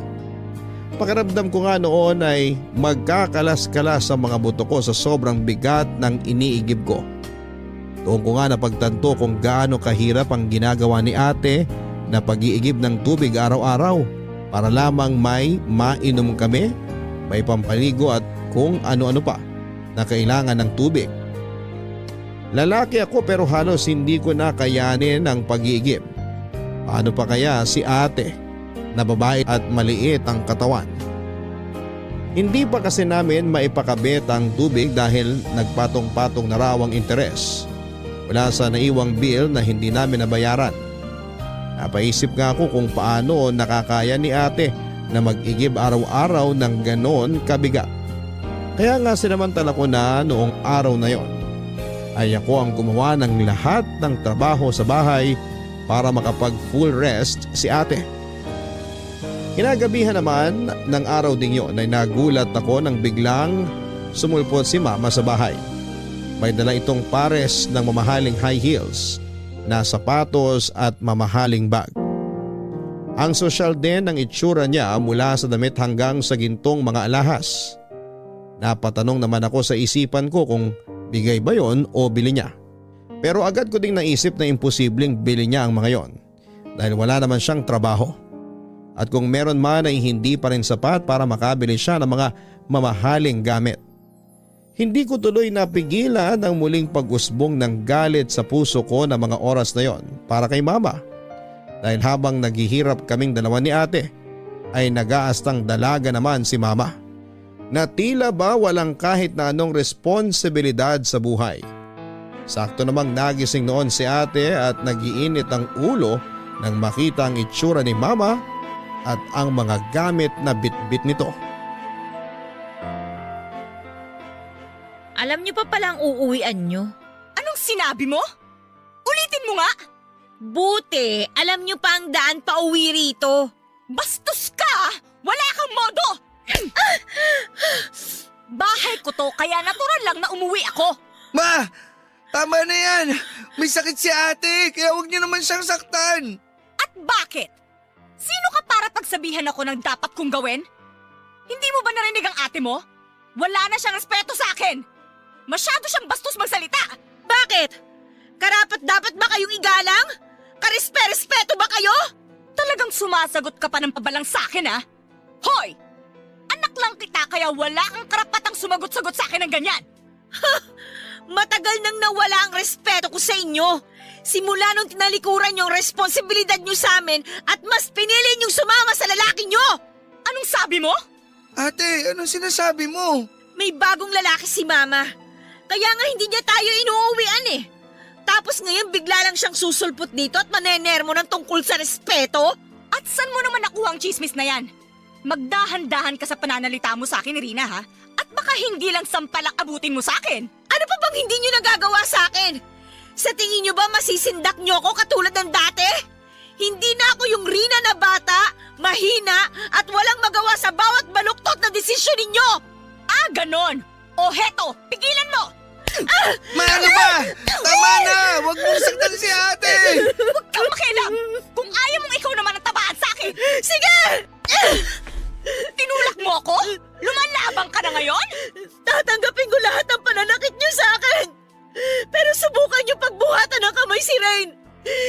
Pakiramdam ko nga noon ay magkakalas-kalas sa mga buto ko sa sobrang bigat ng iniigib ko. Doon ko nga napagtanto kung gaano kahirap ang ginagawa ni ate na pag-iigib ng tubig araw-araw para lamang may mainom kami, may pampaligo at kung ano-ano pa na kailangan ng tubig. Lalaki ako pero halos hindi ko na kayanin ang pag-iigib. Paano pa kaya si ate na babae at maliit ang katawan? Hindi pa kasi namin maipakabit ang tubig dahil nagpatong-patong na raw ang interes wala sa naiwang bill na hindi namin nabayaran. Napaisip nga ako kung paano nakakaya ni ate na mag-igib araw-araw ng ganon kabigat. Kaya nga sinamantala ko na noong araw na yon ay ako ang gumawa ng lahat ng trabaho sa bahay para makapag full rest si ate. Kinagabihan naman ng araw ding yon ay nagulat ako nang biglang sumulpot si mama sa bahay. May dala itong pares ng mamahaling high heels na sapatos at mamahaling bag. Ang sosyal din ng itsura niya mula sa damit hanggang sa gintong mga alahas. Napatanong naman ako sa isipan ko kung bigay ba yon o bili niya. Pero agad ko ding naisip na imposibleng bili niya ang mga yon dahil wala naman siyang trabaho. At kung meron man ay hindi pa rin sapat para makabili siya ng mga mamahaling gamit. Hindi ko tuloy napigilan ang muling pag-usbong ng galit sa puso ko na mga oras na yon para kay mama. Dahil habang naghihirap kaming dalawa ni ate ay nag-aastang dalaga naman si mama. Na tila ba walang kahit na anong responsibilidad sa buhay. Sakto namang nagising noon si ate at nagiinit ang ulo nang makita ang itsura ni mama at ang mga gamit na bitbit nito.
Alam niyo pa palang uuwian niyo?
Anong sinabi mo? Ulitin mo nga!
Buti, alam niyo pa ang daan pa uwi rito.
Bastos ka! Wala kang modo! Bahay ko to kaya natural lang na umuwi ako.
Ma! Tama na yan! May sakit si ate kaya huwag niyo naman siyang saktan!
At bakit? Sino ka para pagsabihan ako ng dapat kong gawin? Hindi mo ba narinig ang ate mo? Wala na siyang respeto sa akin! Masyado siyang bastos magsalita!
Bakit? Karapat dapat ba kayong igalang? Karespe-respeto ba kayo?
Talagang sumasagot ka pa ng pabalang sa akin, ha? Hoy! Anak lang kita kaya wala kang karapatang sumagot-sagot sa akin ng ganyan!
Matagal nang nawala ang respeto ko sa inyo. Simula nung tinalikuran yung responsibilidad nyo sa amin at mas pinili nyong sumama sa lalaki nyo!
Anong sabi mo?
Ate, anong sinasabi mo?
May bagong lalaki si Mama. Kaya nga hindi niya tayo inuuwian eh. Tapos ngayon bigla lang siyang susulpot dito at manenermo ng tungkol sa respeto?
At saan mo naman nakuha ang chismis na yan? Magdahan-dahan ka sa pananalita mo sa akin, Rina, ha? At baka hindi lang sampalak abutin mo sa akin.
Ano pa bang hindi niyo nagagawa sa akin? Sa tingin niyo ba masisindak niyo ako katulad ng dati? Hindi na ako yung Rina na bata, mahina at walang magawa sa bawat baluktot na desisyon ninyo!
Ah, ganon! O heto, pigilan mo!
Ma, ano ba? Tama na! Huwag mong saktan si ate!
Huwag kang makialam! Kung ayaw mong ikaw naman ang tabaan sa akin!
Sige!
Tinulak mo ako? Lumalabang ka na ngayon?
Tatanggapin ko lahat ng pananakit niyo sa akin! Pero subukan niyo pagbuhatan ng kamay si Rain!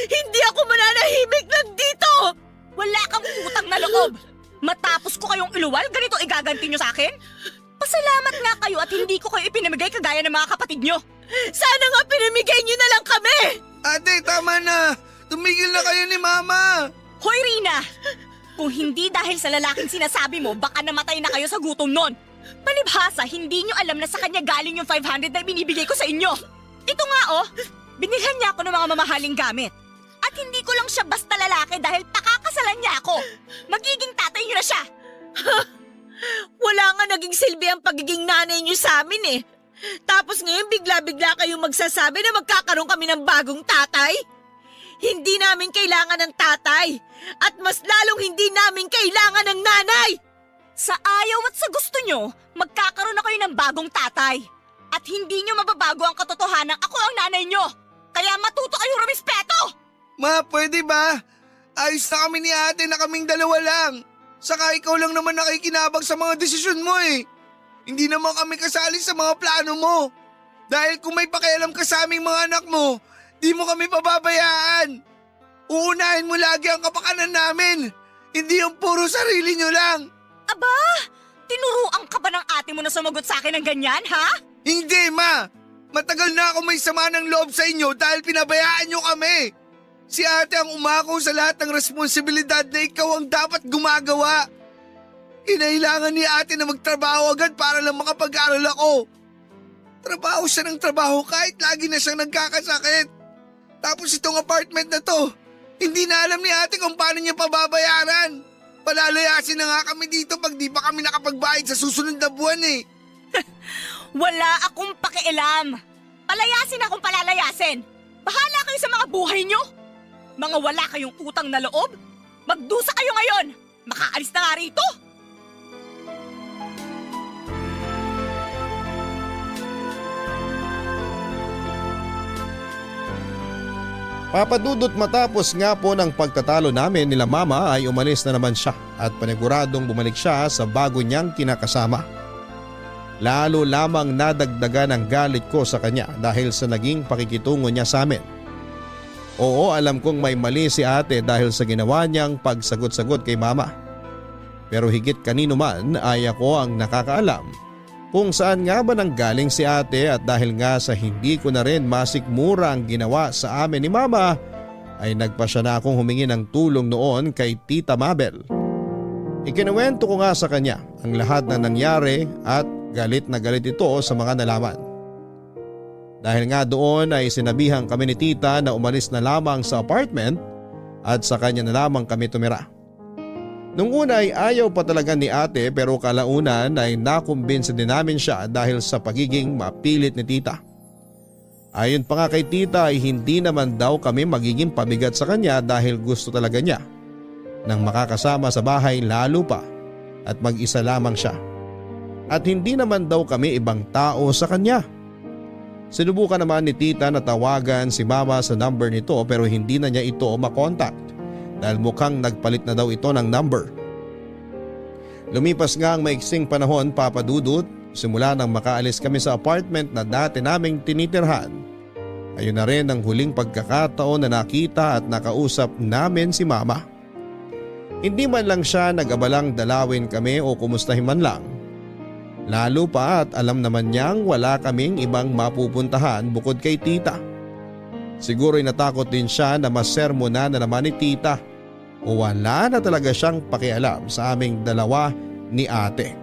Hindi ako mananahimik lang dito!
Wala kang utang na loob! Matapos ko kayong iluwal, ganito igaganti nyo sa akin? Pasalamat nga kayo at hindi ko kayo ipinamigay kagaya ng mga kapatid nyo.
Sana nga pinamigay niyo na lang kami!
Ate, tama na! Tumigil na kayo ni Mama!
Hoy, Rina! Kung hindi dahil sa lalaking sinasabi mo, baka namatay na kayo sa gutom nun. Palibhasa, hindi nyo alam na sa kanya galing yung 500 na binibigay ko sa inyo. Ito nga oh, binilhan niya ako ng mga mamahaling gamit. At hindi ko lang siya basta lalaki dahil pakakasalan niya ako. Magiging tatay niyo na siya.
Wala nga naging silbi ang pagiging nanay niyo sa amin eh. Tapos ngayon bigla-bigla kayong magsasabi na magkakaroon kami ng bagong tatay? Hindi namin kailangan ng tatay. At mas lalong hindi namin kailangan ng nanay.
Sa ayaw at sa gusto nyo, magkakaroon na kayo ng bagong tatay. At hindi nyo mababago ang katotohanan ako ang nanay nyo. Kaya matuto kayong rumispeto!
Ma, pwede ba? Ayos na kami ni ate na kaming dalawa lang. Saka ikaw lang naman nakikinabang sa mga desisyon mo eh. Hindi naman kami kasali sa mga plano mo. Dahil kung may pakialam ka sa aming mga anak mo, di mo kami pababayaan. Uunahin mo lagi ang kapakanan namin. Hindi yung puro sarili nyo lang.
Aba, tinuruan ka ba ng ate mo na sumagot sa akin ng ganyan, ha?
Hindi, ma. Matagal na ako may sama ng loob sa inyo dahil pinabayaan nyo kami. Si ate ang umako sa lahat ng responsibilidad na ikaw ang dapat gumagawa. Kinailangan ni ate na magtrabaho agad para lang makapag-aral ako. Trabaho siya ng trabaho kahit lagi na siyang nagkakasakit. Tapos itong apartment na to, hindi na alam ni ate kung paano niya pababayaran. Palalayasin na nga kami dito pag di pa kami nakapagbayad sa susunod na buwan eh.
Wala akong pakialam. Palayasin akong palalayasin. Bahala kayo sa mga buhay nyo. Mga wala kayong utang na loob. Magdusa kayo ngayon. Makaalis na nga rito.
Papadudot matapos nga po ng pagtatalo namin nila mama ay umalis na naman siya at paniguradong bumalik siya sa bago niyang kinakasama. Lalo lamang nadagdagan ang galit ko sa kanya dahil sa naging pakikitungo niya sa amin. Oo, alam kong may mali si ate dahil sa ginawa niyang pagsagot-sagot kay mama. Pero higit kanino man ay ako ang nakakaalam kung saan nga ba nanggaling si ate at dahil nga sa hindi ko na rin masikmura ang ginawa sa amin ni mama ay nagpasya na akong humingi ng tulong noon kay Tita Mabel. Ikinuwento ko nga sa kanya ang lahat na nangyari at galit na galit ito sa mga nalaman. Dahil nga doon ay sinabihan kami ni tita na umalis na lamang sa apartment at sa kanya na lamang kami tumira. Nung una ay ayaw pa talaga ni ate pero kalaunan ay nakumbinsa din namin siya dahil sa pagiging mapilit ni tita. Ayon pa nga kay tita ay hindi naman daw kami magiging pabigat sa kanya dahil gusto talaga niya nang makakasama sa bahay lalo pa at mag-isa lamang siya. At hindi naman daw kami ibang tao sa kanya. Sinubukan naman ni tita na tawagan si mama sa number nito pero hindi na niya ito makontak dahil mukhang nagpalit na daw ito ng number. Lumipas nga ang maiksing panahon, papadudot, simula nang makaalis kami sa apartment na dati naming tinitirhan. Ayun na rin ang huling pagkakataon na nakita at nakausap namin si mama. Hindi man lang siya nag-abalang dalawin kami o kumustahin man lang. Lalo pa at alam naman niyang wala kaming ibang mapupuntahan bukod kay tita. Siguro'y natakot din siya na masermonan na naman ni tita o wala na talaga siyang pakialam sa aming dalawa ni ate.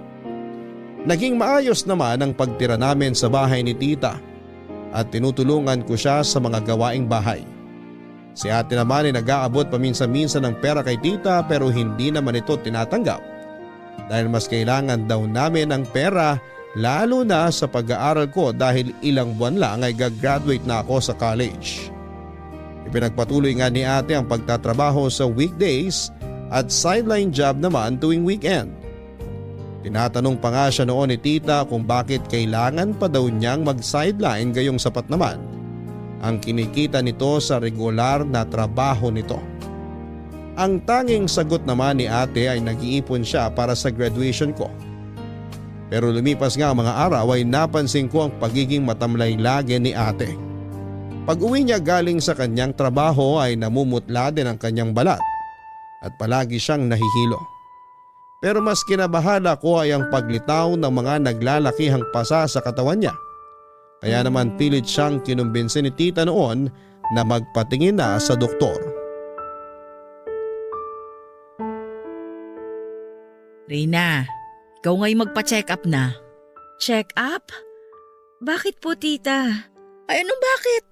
Naging maayos naman ang pagtira namin sa bahay ni tita at tinutulungan ko siya sa mga gawaing bahay. Si ate naman ay nag-aabot paminsan-minsan ng pera kay tita pero hindi naman ito tinatanggap. Dahil mas kailangan daw namin ng pera lalo na sa pag-aaral ko dahil ilang buwan lang ay gagraduate na ako sa college. Ipinagpatuloy nga ni ate ang pagtatrabaho sa weekdays at sideline job naman tuwing weekend. Tinatanong pa nga siya noon ni tita kung bakit kailangan pa daw niyang mag-sideline gayong sapat naman ang kinikita nito sa regular na trabaho nito. Ang tanging sagot naman ni ate ay nag-iipon siya para sa graduation ko. Pero lumipas nga ang mga araw ay napansin ko ang pagiging matamlay lagi ni ate. Pag uwi niya galing sa kanyang trabaho ay namumutla din ang kanyang balat at palagi siyang nahihilo. Pero mas kinabahala ko ay ang paglitaw ng mga naglalakihang pasa sa katawan niya. Kaya naman pilit siyang kinumbinsi ni tita noon na magpatingin na sa doktor.
Reyna, ikaw nga'y magpa-check up na.
Check up? Bakit po, tita?
Ay anong bakit?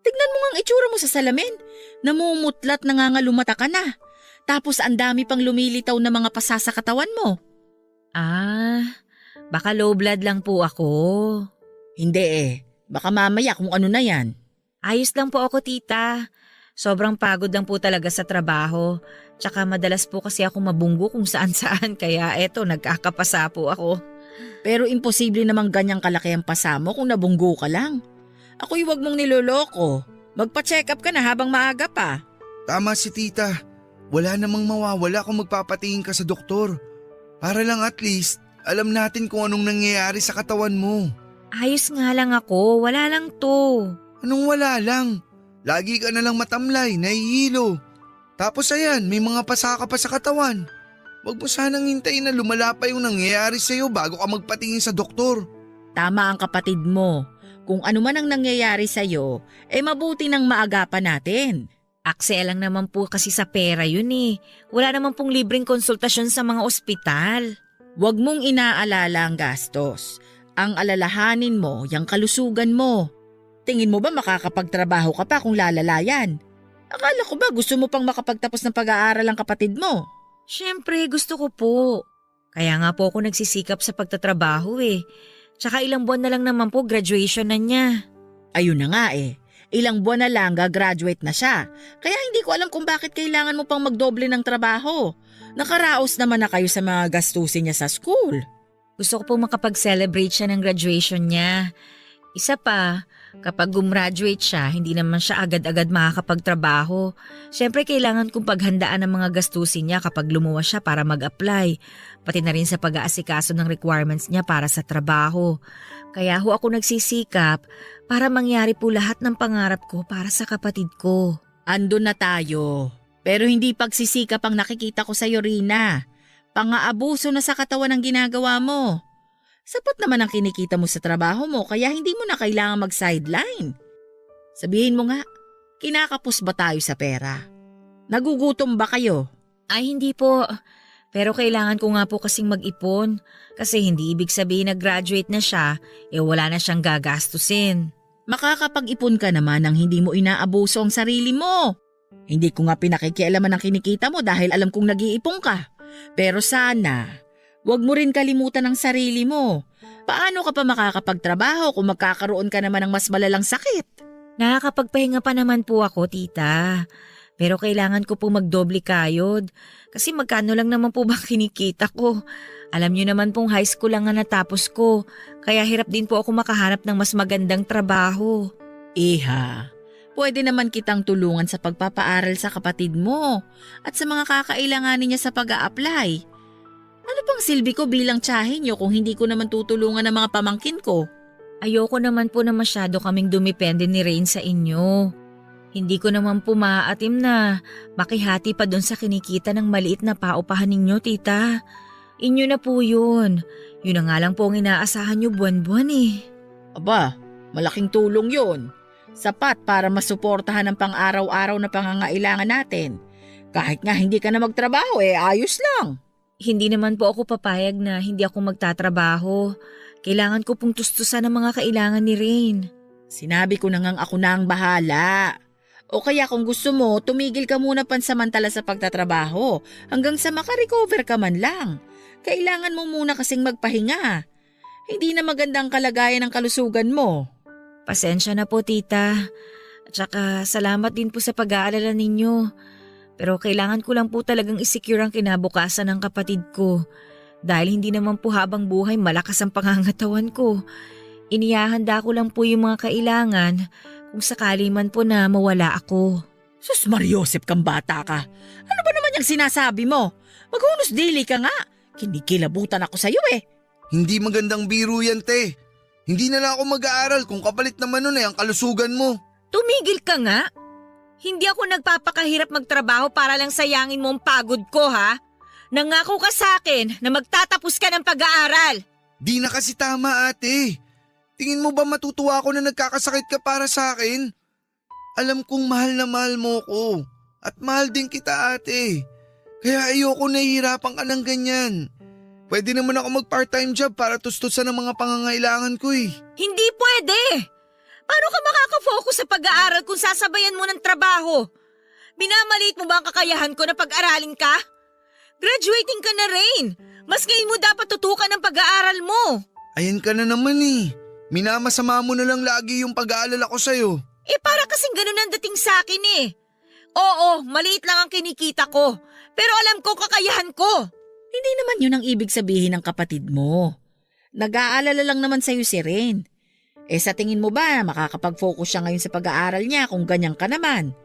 Tignan mo nga ang itsura mo sa salamin. Namumutlat nangangalumata ka na. Tapos ang dami pang lumilitaw na mga pasa sa katawan mo.
Baka low blood lang po ako.
Hindi baka mamaya kung ano na yan.
Ayos lang po ako, tita. Sobrang pagod lang po talaga sa trabaho. Tsaka madalas po kasi ako mabunggo kung saan-saan kaya eto nagkakapasa po ako.
Pero imposible namang ganyang kalaki ang pasa mo kung nabunggo ka lang. Ako'y wag mong niloloko. Magpa-check up ka na habang maaga pa.
Tama si tita. Wala namang mawawala kung magpapatingin ka sa doktor. Para lang at least alam natin kung anong nangyayari sa katawan mo.
Ayos nga lang ako, wala lang to.
Anong wala lang? Lagi ka na lang matamlay, nahihilo. Tapos ayan, may mga pasa ka pa sa katawan. Huwag mo sanang hintayin na lumala pa yung nangyayari sa'yo bago ka magpatingin sa doktor.
Tama ang kapatid mo. Kung ano man ang nangyayari sa'yo, mabuti nang maagapan natin.
Aksaya lang naman po kasi sa pera yun eh. Wala naman pong libreng konsultasyon sa mga ospital.
Huwag mong inaalala ang gastos. Ang alalahanin mo, yung kalusugan mo. Tingin mo ba makakapagtrabaho ka pa kung lalala yan? Akala ko ba gusto mo pang makapagtapos ng pag-aaral ang kapatid mo?
Siyempre, gusto ko po. Kaya nga po ako nagsisikap sa pagtatrabaho eh. Tsaka ilang buwan na lang naman po graduation na niya.
Ayun na nga eh. Ilang buwan na lang gagraduate na siya. Kaya hindi ko alam kung bakit kailangan mo pang magdoble ng trabaho. Nakaraos naman na kayo sa mga gastusin niya sa school.
Gusto ko po makapag-celebrate siya ng graduation niya. Isa pa, kapag gumraduate siya, hindi naman siya agad-agad makakapagtrabaho. Siyempre kailangan kong paghandaan ang mga gastusin niya kapag lumuwas siya para mag-apply. Pati na rin sa pag-aasikaso ng requirements niya para sa trabaho. Kaya ho ako nagsisikap para mangyari po lahat ng pangarap ko para sa kapatid ko.
Andun na tayo. Pero hindi pagsisikap ang nakikita ko sa'yo, Rina. Pang-aabuso na sa katawan ang ginagawa mo. Sapat naman ang kinikita mo sa trabaho mo kaya hindi mo na kailangan mag-sideline. Sabihin mo nga, kinakapos ba tayo sa pera? Nagugutom ba kayo?
Ay hindi po. Pero kailangan ko nga po kasing mag-ipon. Kasi hindi ibig sabihin na graduate na siya, wala na siyang gagastusin.
Makakapag-ipon ka naman nang hindi mo inaabuso ang sarili mo. Hindi ko nga pinakikialaman ang kinikita mo dahil alam kong nag-iipon ka. Pero sana, huwag mo rin kalimutan ang sarili mo. Paano ka pa makakapagtrabaho kung magkakaroon ka naman ng mas malalang sakit?
Nakakapagpahinga pa naman po ako, tita. Pero kailangan ko po magdoble kayod. Kasi magkano lang naman po bang kinikita ko? Alam niyo naman pong high school lang nga natapos ko. Kaya hirap din po ako makahanap ng mas magandang trabaho.
Iha, pwede naman kitang tulungan sa pagpapaaral sa kapatid mo at sa mga kakailanganin niya sa pag-a-apply. Ano pang silbi ko bilang tiyahin niyo kung hindi ko naman tutulungan ng mga pamangkin ko?
Ayoko naman po na masyado kaming dumepende ni Rain sa inyo. Hindi ko naman po maaatim na makihati pa doon sa kinikita ng maliit na paupahan ninyo, tita. Inyo na po yun. Yun na nga lang po ang inaasahan nyo buwan-buwan eh.
Aba, malaking tulong yun. Sapat para masuportahan ang pang-araw-araw na pangangailangan natin. Kahit nga hindi ka na magtrabaho ayos lang.
Hindi naman po ako papayag na hindi ako magtatrabaho. Kailangan ko pong tustusan ang mga kailangan ni Rain.
Sinabi ko na ngang ako na ang bahala. O kaya kung gusto mo, tumigil ka muna pansamantala sa pagtatrabaho hanggang sa makarecover ka man lang. Kailangan mo muna kasing magpahinga. Hindi na magandang kalagayan ng kalusugan mo.
Pasensya na po, tita. At saka salamat din po sa pag-aalala ninyo. Pero kailangan ko lang po talagang isecure ang kinabukasan ng kapatid ko. Dahil hindi naman po habang buhay malakas ang pangangatawan ko. Inihahanda ko lang po yung mga kailangan kung sakali man po na mawala ako.
Sus Mariosep kang bata ka. Ano ba naman yung sinasabi mo? Maghunos dili ka nga. Kinikilabutan ako sa'yo
Hindi magandang biro yan, te. Hindi na lang ako mag-aaral kung kapalit naman nun ang kalusugan mo.
Tumigil ka nga. Hindi ako nagpapakahirap magtrabaho para lang sayangin mo ang pagod ko, ha? Nangako ka sa akin na magtatapos ka ng pag-aaral.
Di na kasi tama, ate. Tingin mo ba matutuwa ako na nagkakasakit ka para sa akin? Alam kong mahal na mahal mo ko. At mahal din kita, ate. Kaya ayoko nahihirapan ka ng ganyan. Pwede naman ako mag-part-time job para tustusan ang mga pangangailangan ko eh.
Hindi pwede. Paano ka makaka-focus sa pag-aaral kung sasabayan mo ng trabaho? Minamaliit mo ba ang kakayahan ko na pag-aralin ka? Graduating ka na rin. Mas ngayon mo dapat tutukan ang pag-aaral mo.
Ayan ka na naman eh. Minamasama mo na lang lagi yung pag-aalala ko sa'yo.
Para kasing ganun ang dating sa akin eh. Oo, maliit lang ang kinikita ko. Pero alam ko kakayahan ko.
Hindi naman yun ang ibig sabihin ng kapatid mo. Nag-aalala lang naman sa'yo si Ren. Sa tingin mo ba makakapag-focus siya ngayon sa pag-aaral niya kung ganyan ka naman?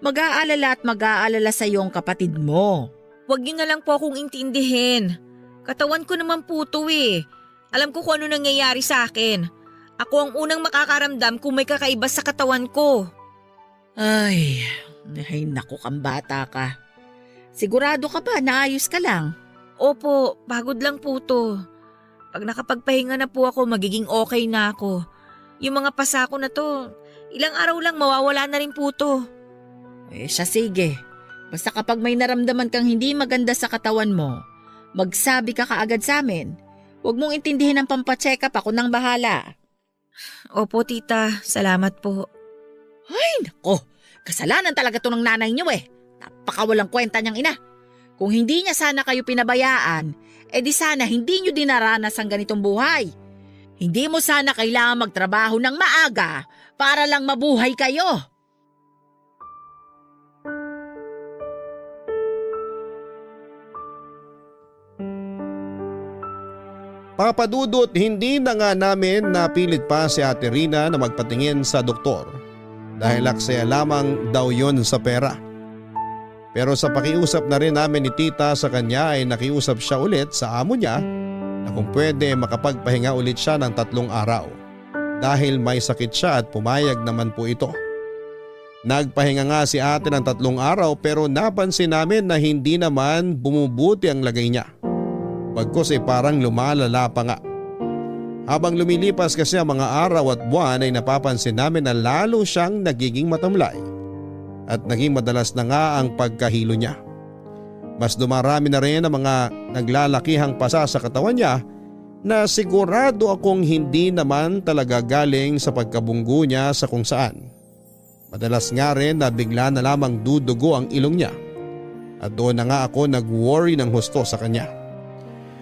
Mag-aalala at mag-aalala sa'yo ang kapatid mo.
Huwag niyo na lang po akong intindihin. Katawan ko naman po to eh. Alam ko kung ano nangyayari sa akin. Ako ang unang makakaramdam kung may kakaiba sa katawan ko.
Ay naku kang bata ka. Sigurado ka ba na ayos ka lang?
Opo, pagod lang po to. Pag nakapagpahinga na po ako, magiging okay na ako. Yung mga pasako na to, ilang araw lang mawawala na rin po to.
Siya sige. Basta kapag may naramdaman kang hindi maganda sa katawan mo, magsabi ka kaagad sa amin. Huwag mong intindihin ang pampacheck up, ako nang bahala.
Opo tita, salamat po.
Ay nako, kasalanan talaga to ng nanay niyo eh. Napakawalang kwenta niyang ina. Kung hindi niya sana kayo pinabayaan, di sana hindi niyo dinaranas ang ganitong buhay. Hindi mo sana kailangan magtrabaho ng maaga para lang mabuhay kayo.
Papadudot, hindi na nga namin napilit pa si Ate Rina na magpatingin sa doktor dahil aksaya lamang daw yon sa pera. Pero sa pakiusap na rin namin ni tita sa kanya ay nakiusap siya ulit sa amo niya na kung pwede makapagpahinga ulit siya ng 3 araw dahil may sakit siya at pumayag naman po ito. Nagpahinga nga si ate ng 3 araw pero napansin namin na hindi naman bumubuti ang lagay niya. Bagkus ay parang lumalala pa nga. Habang lumilipas kasi ang mga araw at buwan ay napapansin namin na lalo siyang nagiging matamlay. At naging madalas na nga ang pagkahilo niya. Mas dumarami na rin ang mga naglalakihang pasa sa katawan niya na sigurado akong hindi naman talaga galing sa pagkabunggo niya sa kung saan. Madalas nga rin na bigla na lamang dudugo ang ilong niya. At doon na nga ako nag-worry ng husto sa kanya.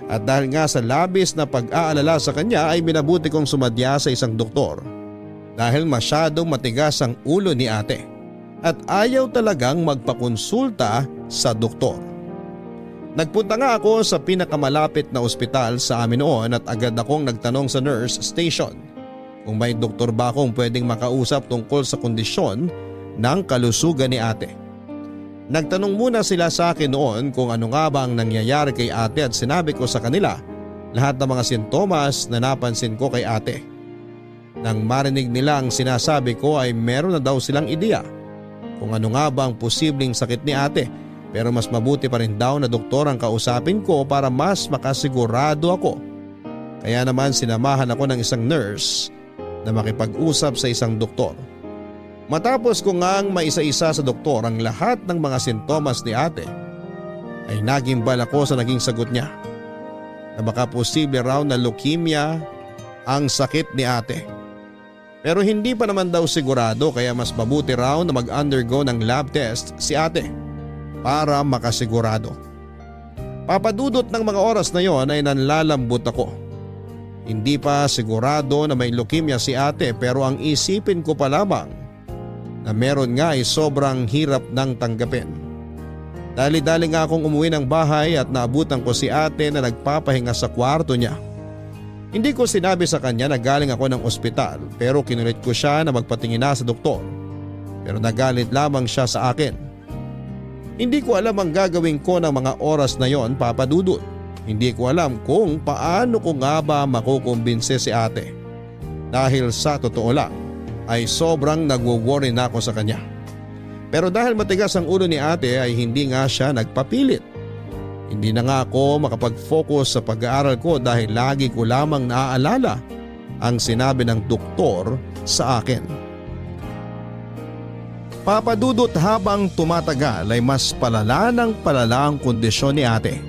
At dahil nga sa labis na pag-aalala sa kanya ay minabuti kong sumadya sa isang doktor. Dahil masyadong matigas ang ulo ni ate. At ayaw talagang magpakonsulta sa doktor. Nagpunta nga ako sa pinakamalapit na ospital sa amin noon at agad akong nagtanong sa nurse station kung may doktor ba akong pwedeng makausap tungkol sa kondisyon ng kalusugan ni ate. Nagtanong muna sila sa akin noon kung ano nga ba ang nangyayari kay ate at sinabi ko sa kanila lahat ng mga sintomas na napansin ko kay ate. Nang marinig nila ang sinasabi ko ay meron na daw silang ideya kung ano nga ba ang posibleng sakit ni ate pero mas mabuti pa rin daw na doktor ang kausapin ko para mas makasigurado ako. Kaya naman sinamahan ako ng isang nurse na makipag-usap sa isang doktor. Matapos ko ngang maisa-isa sa doktor ang lahat ng mga sintomas ni ate ay nagimbal ako sa naging sagot niya na baka posible raw na leukemia ang sakit ni ate. Pero hindi pa naman daw sigurado kaya mas mabuti raw na mag-undergo ng lab test si ate para makasigurado. Papadudot ng mga oras na yon ay nanlalambot ako. Hindi pa sigurado na may leukemia si ate pero ang isipin ko pa lamang na meron nga ay sobrang hirap nang tanggapin. Dali-dali nga akong umuwi ng bahay at naabutan ko si ate na nagpapahinga sa kwarto niya. Hindi ko sinabi sa kanya na galing ako ng ospital pero kinulit ko siya na magpatingin na sa doktor. Pero nagalit lamang siya sa akin. Hindi ko alam ang gagawin ko ng mga oras na yon, Papadudot. Hindi ko alam kung paano ko nga ba makukumbinse si ate. Dahil sa totoo lang ay sobrang nagwo-worry na ako sa kanya. Pero dahil matigas ang ulo ni ate ay hindi nga siya nagpapilit. Hindi na nga ako makapag-focus sa pag-aaral ko dahil lagi ko lamang naaalala ang sinabi ng doktor sa akin. Papadudot, habang tumatagal ay mas palala ng palala ang kondisyon ni ate.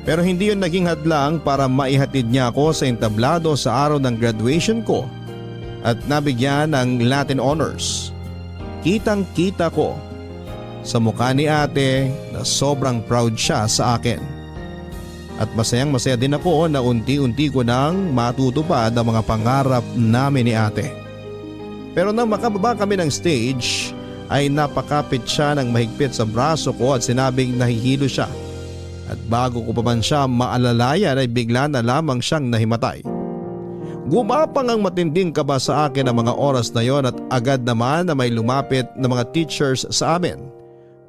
Pero hindi yun naging hadlang para maihatid niya ako sa entablado sa araw ng graduation ko at nabigyan ng Latin Honors. Kitang-kita ko sa mukha ni ate na sobrang proud siya sa akin. At masayang masaya din ako na unti-unti ko nang matutupad ang mga pangarap namin ni ate. Pero nang makababa kami ng stage ay napakapit siya ng mahigpit sa braso ko at sinabing nahihilo siya. At bago ko pa man siya maalalayan ay bigla na lamang siyang nahimatay. Gumapang ang matinding kaba sa akin ang mga oras na yon at agad naman na may lumapit na mga teachers sa amin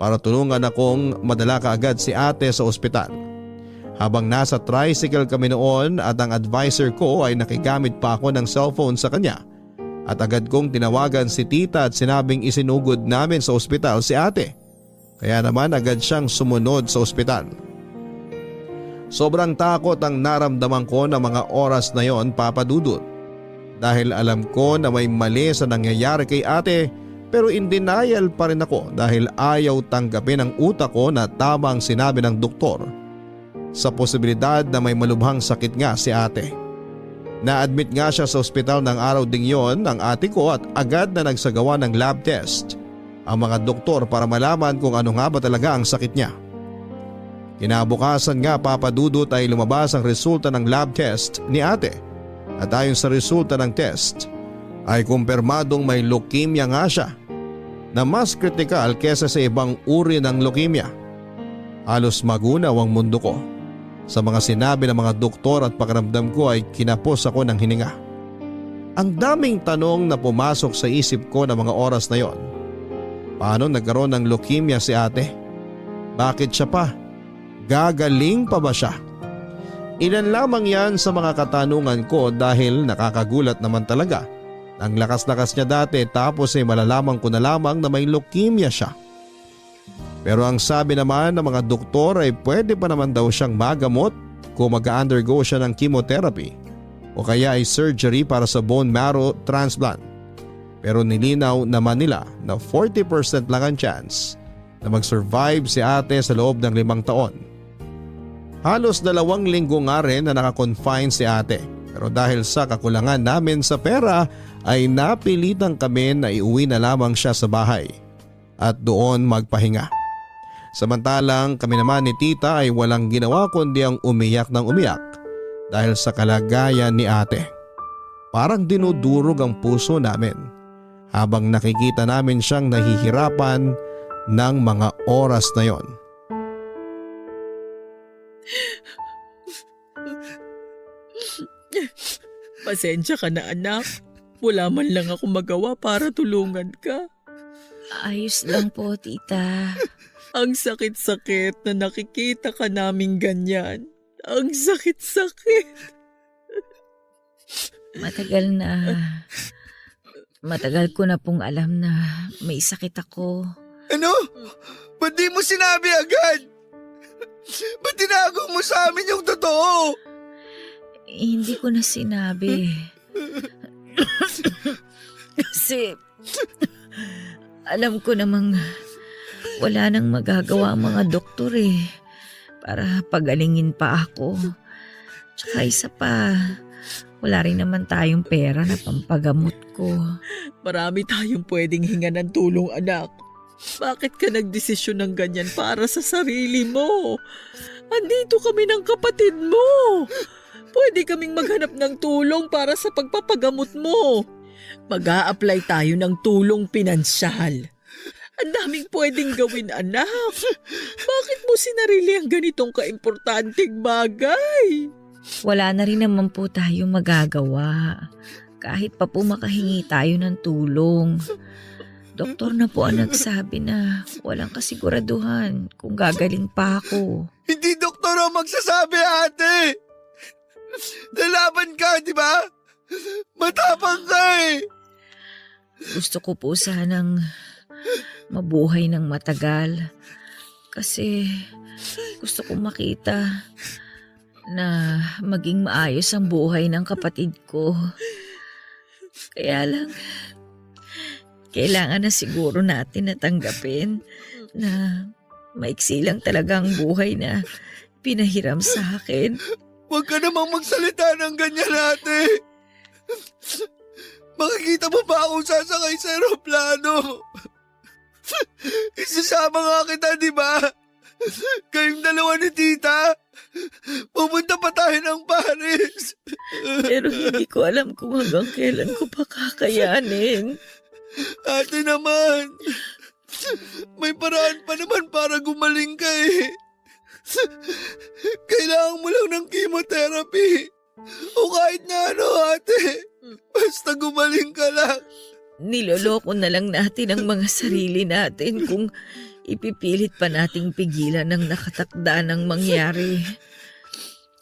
para tulungan akong madala kaagad si ate sa ospital. Habang nasa tricycle kami noon at ang advisor ko ay nakigamit pa ako ng cellphone sa kanya at agad kong tinawagan si tita at sinabing isinugod namin sa ospital si ate. Kaya naman agad siyang sumunod sa ospital. Sobrang takot ang naramdaman ko ng mga oras na yon, Papa Dudut. Dahil alam ko na may mali sa nangyayari kay ate pero in denial pa rin ako dahil ayaw tanggapin ng utak ko na tama ang sinabi ng doktor sa posibilidad na may malubhang sakit nga si ate. Na-admit nga siya sa ospital ng araw ding yon ng ate ko at agad na nagsagawa ng lab test ang mga doktor para malaman kung ano nga ba talaga ang sakit niya. Kinabukasan nga, Papa Dudut, ay lumabas ang resulta ng lab test ni ate at ayon sa resulta ng test ay kumpirmadong may leukemia nga siya na mas kritikal kesa sa ibang uri ng leukemia. Halos magunaw ang mundo ko. Sa mga sinabi ng mga doktor at pakiramdam ko ay kinapos ako ng hininga. Ang daming tanong na pumasok sa isip ko ng mga oras na yon. Paano nagkaroon ng leukemia si ate? Bakit siya pa? Gagaling pa ba siya? Ilan lamang yan sa mga katanungan ko dahil nakakagulat naman talaga. Ang lakas-lakas niya dati tapos ay malalaman ko na lamang na may leukemia siya. Pero ang sabi naman ng mga doktor ay pwede pa naman daw siyang magamot kung mag-undergo siya ng chemotherapy o kaya ay surgery para sa bone marrow transplant. Pero nilinaw naman nila na 40% lang ang chance na mag-survive si ate sa loob ng 5 taon. Halos 2 linggo nga rin na nakakonfine si ate pero dahil sa kakulangan namin sa pera ay napilitan kami na iuwi na lamang siya sa bahay at doon magpahinga. Samantalang kami naman ni tita ay walang ginawa kundi ang umiyak ng umiyak dahil sa kalagayan ni ate. Parang dinudurog ang puso namin habang nakikita namin siyang nahihirapan ng mga oras na yon.
Pasensya ka na, anak. Wala man lang ako magawa para tulungan ka.
Ayos lang po, tita.
Ang sakit-sakit na nakikita ka naming ganyan. Ang sakit-sakit.
Matagal ko na pong alam na may sakit ako.
Ano? Ba't di mo sinabi agad? Ba't tinago mo sa amin yung totoo?
Hindi ko na sinabi. Kasi alam ko namang wala nang magagawa ang mga doktor para pagalingin pa ako. Tsaka isa pa, wala rin naman tayong pera na pampagamot ko.
Marami tayong pwedeng hinga ng tulong, anak. Bakit ka nagdesisyon ng ganyan para sa sarili mo? Andito kami ng kapatid mo. Pwede kaming maghanap ng tulong para sa pagpapagamot mo. Mag-a-apply tayo ng tulong pinansyal. Ang daming pwedeng gawin, anak. Bakit mo sinarili ang ganitong kaimportanteng bagay?
Wala na rin naman po tayong magagawa. Kahit pa po makahingi tayo ng tulong. Doktor na po ang nagsabi na walang kasiguraduhan kung gagaling pa ako.
Hindi doktor ang magsasabi, ate. Lalaban ka, di ba? Matapang ka
Gusto ko po sanang mabuhay ng matagal. Kasi gusto kong makita na maging maayos ang buhay ng kapatid ko. Kaya lang, kailangan na siguro natin natanggapin na maiksi lang talaga ang buhay na pinahiram sa akin.
Huwag ka namang magsalita ng ganyan, ate. Makikita mo ba akong sasakay sa aeroplano? Isasama nga kita, di ba? Kayong dalawa ni tita. Pupunta pa tayo ng Paris.
Pero hindi ko alam kung hanggang kailan ko pa kakayanin.
Ate naman, May paraan pa naman para gumaling ka eh. Kailangan mo lang ng chemotherapy. O kahit na ano, ate. Basta gumaling ka lang.
Niloloko na lang natin ang mga sarili natin kung ipipilit pa nating pigilan ang nakatakda ng mangyari.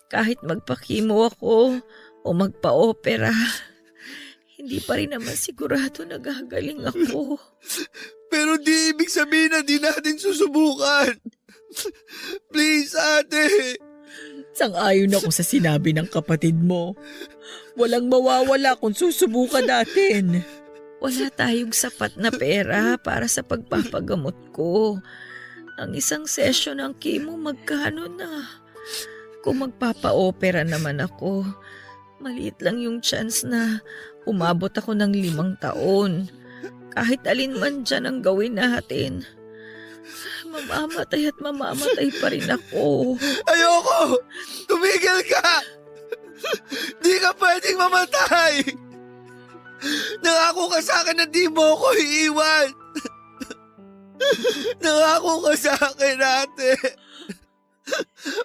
Kahit magpakimo ako o magpa-opera, hindi pa rin naman sigurado na gagaling ako.
Pero di ibig sabihin na di natin susubukan. Please, ate.
Sang-ayon ako sa sinabi ng kapatid mo. Walang mawawala kung susubukan natin. Wala tayong sapat na pera para sa pagpapagamot ko. Ang isang session ng chemo magkano na? Kung magpapa-opera naman ako, maliit lang yung chance na umabot ako ng 5 taon. Kahit alin man dyan ang gawin natin, mamamatay at mamamatay pa rin ako.
Ayoko! Tumigil ka! Di ka pwedeng mamatay! Nangako ka sa akin na di mo ako iiwan! Nangako ka sa akin, ate!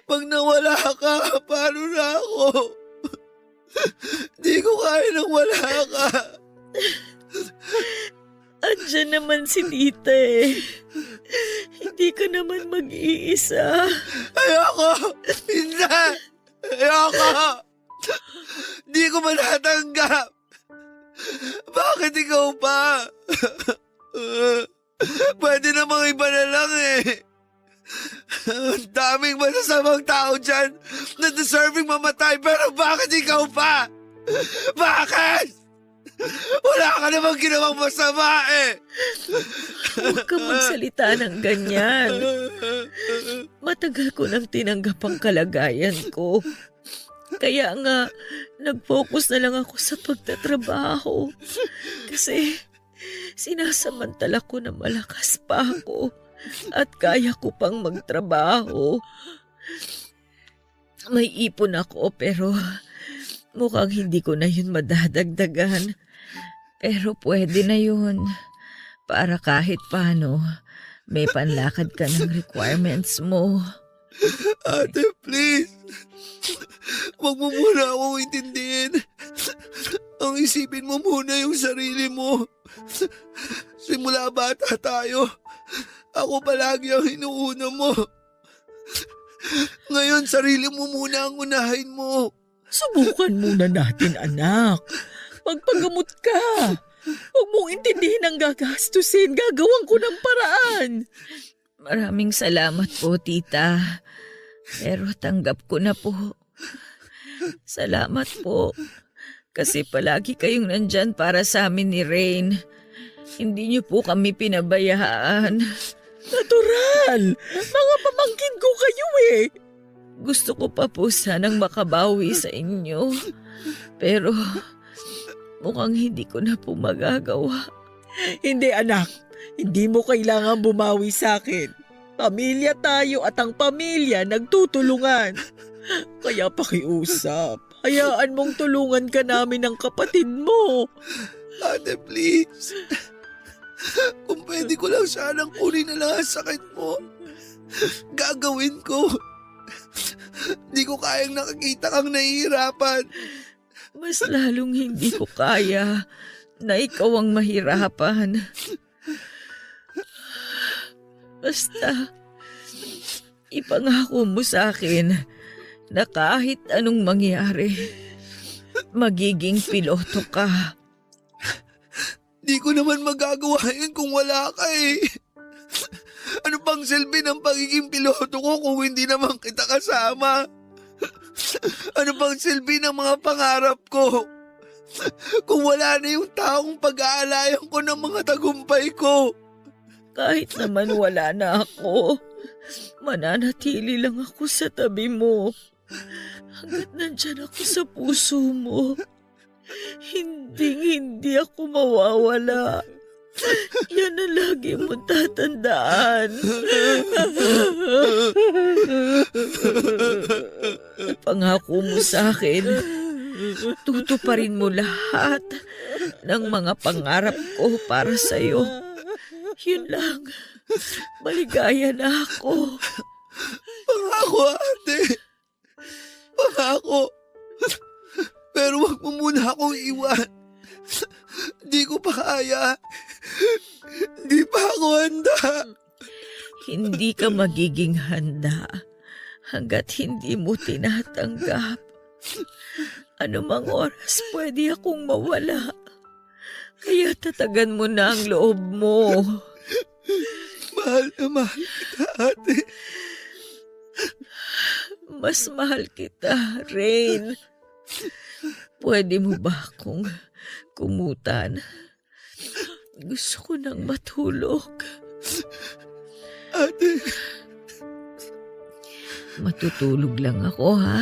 Pag nawala ka, paano na ako? Di ko kaya nang wala ka.
Andiyan naman si Tita eh. Hindi ka naman mag-iisa.
Ayoko! Hindi! Ayoko! Di ko manatanggap! Bakit ikaw pa? Pwede namang iba na lang eh. Ang daming masasamang tao dyan na deserving mamatay, pero bakit ikaw pa? Bakit? Wala ka namang ginawang masama eh.
Huwag ka magsalita ng ganyan. Matagal ko nang tinanggap ang kalagayan ko. Kaya nga, nag-focus na lang ako sa pagtatrabaho. Kasi sinasamantala ko na malakas pa ako at kaya ko pang magtrabaho. May ipon ako pero mukhang hindi ko na yun madadagdagan. Pero pwede na yun. Para kahit paano, may panlakad ka ng requirements mo.
Ate, please. Huwag mo muna akong intindihin. Ang isipin mo muna yung sarili mo. Simula bata tayo, ako palagi ang inuuna mo. Ngayon, sarili mo muna ang unahin mo.
Subukan muna natin, anak. Magpagamot ka. Huwag mong intindihin ang gagastusin. Gagawan ko ng paraan. Maraming salamat po, tita. Pero tanggap ko na po. Salamat po. Kasi palagi kayong nandyan para sa amin ni Rain. Hindi niyo po kami pinabayaan. Natural! Mga pamangkin ko kayo eh. Gusto ko pa po sanang makabawi sa inyo. Pero mukhang hindi ko na po magagawa. Hindi anak, hindi mo kailangan bumawi sa akin. Pamilya tayo at ang pamilya nagtutulungan. Kaya pakiusap, hayaan mong tulungan ka namin ng kapatid mo.
Ate, please. Kung pwede ko lang sanang kunin na lang ang sakit mo, gagawin ko. Di ko kayang nakakita kang nahihirapan.
Mas lalong hindi ko kaya na ikaw ang mahirapan. Basta, ipangako mo sa akin na kahit anong mangyari, magiging piloto ka.
Di ko naman magagawa yun kung wala ka eh. Ano pang silbi ng pagiging piloto ko kung hindi naman kita kasama? Ano pang silbi ng mga pangarap ko? Kung wala na yung taong pag-aalayan ko ng mga tagumpay ko.
Kahit naman wala na ako, mananatili lang ako sa tabi mo. Hanggat nandyan ako sa puso mo, hindi ako mawawala. Yan ang lagi mo tatandaan. Pangako mo sa akin, tutuparin mo lahat ng mga pangarap ko para sa'yo. Yun lang. Maligaya na ako.
Pangako, ate. Pangako. Pero wag mo muna akong iwan. Di ko pa kaya. Di pa ako handa.
Hindi ka magiging handa hanggat hindi mo tinatanggap. Anumang oras pwede akong mawala. Kaya tatagan mo na ang loob mo.
Mahal na mahal kita, ate.
Mas mahal kita, Rain. Pwede mo ba akong kumutan? Gusto ko nang matulog.
Ate.
Matutulog lang ako, ha?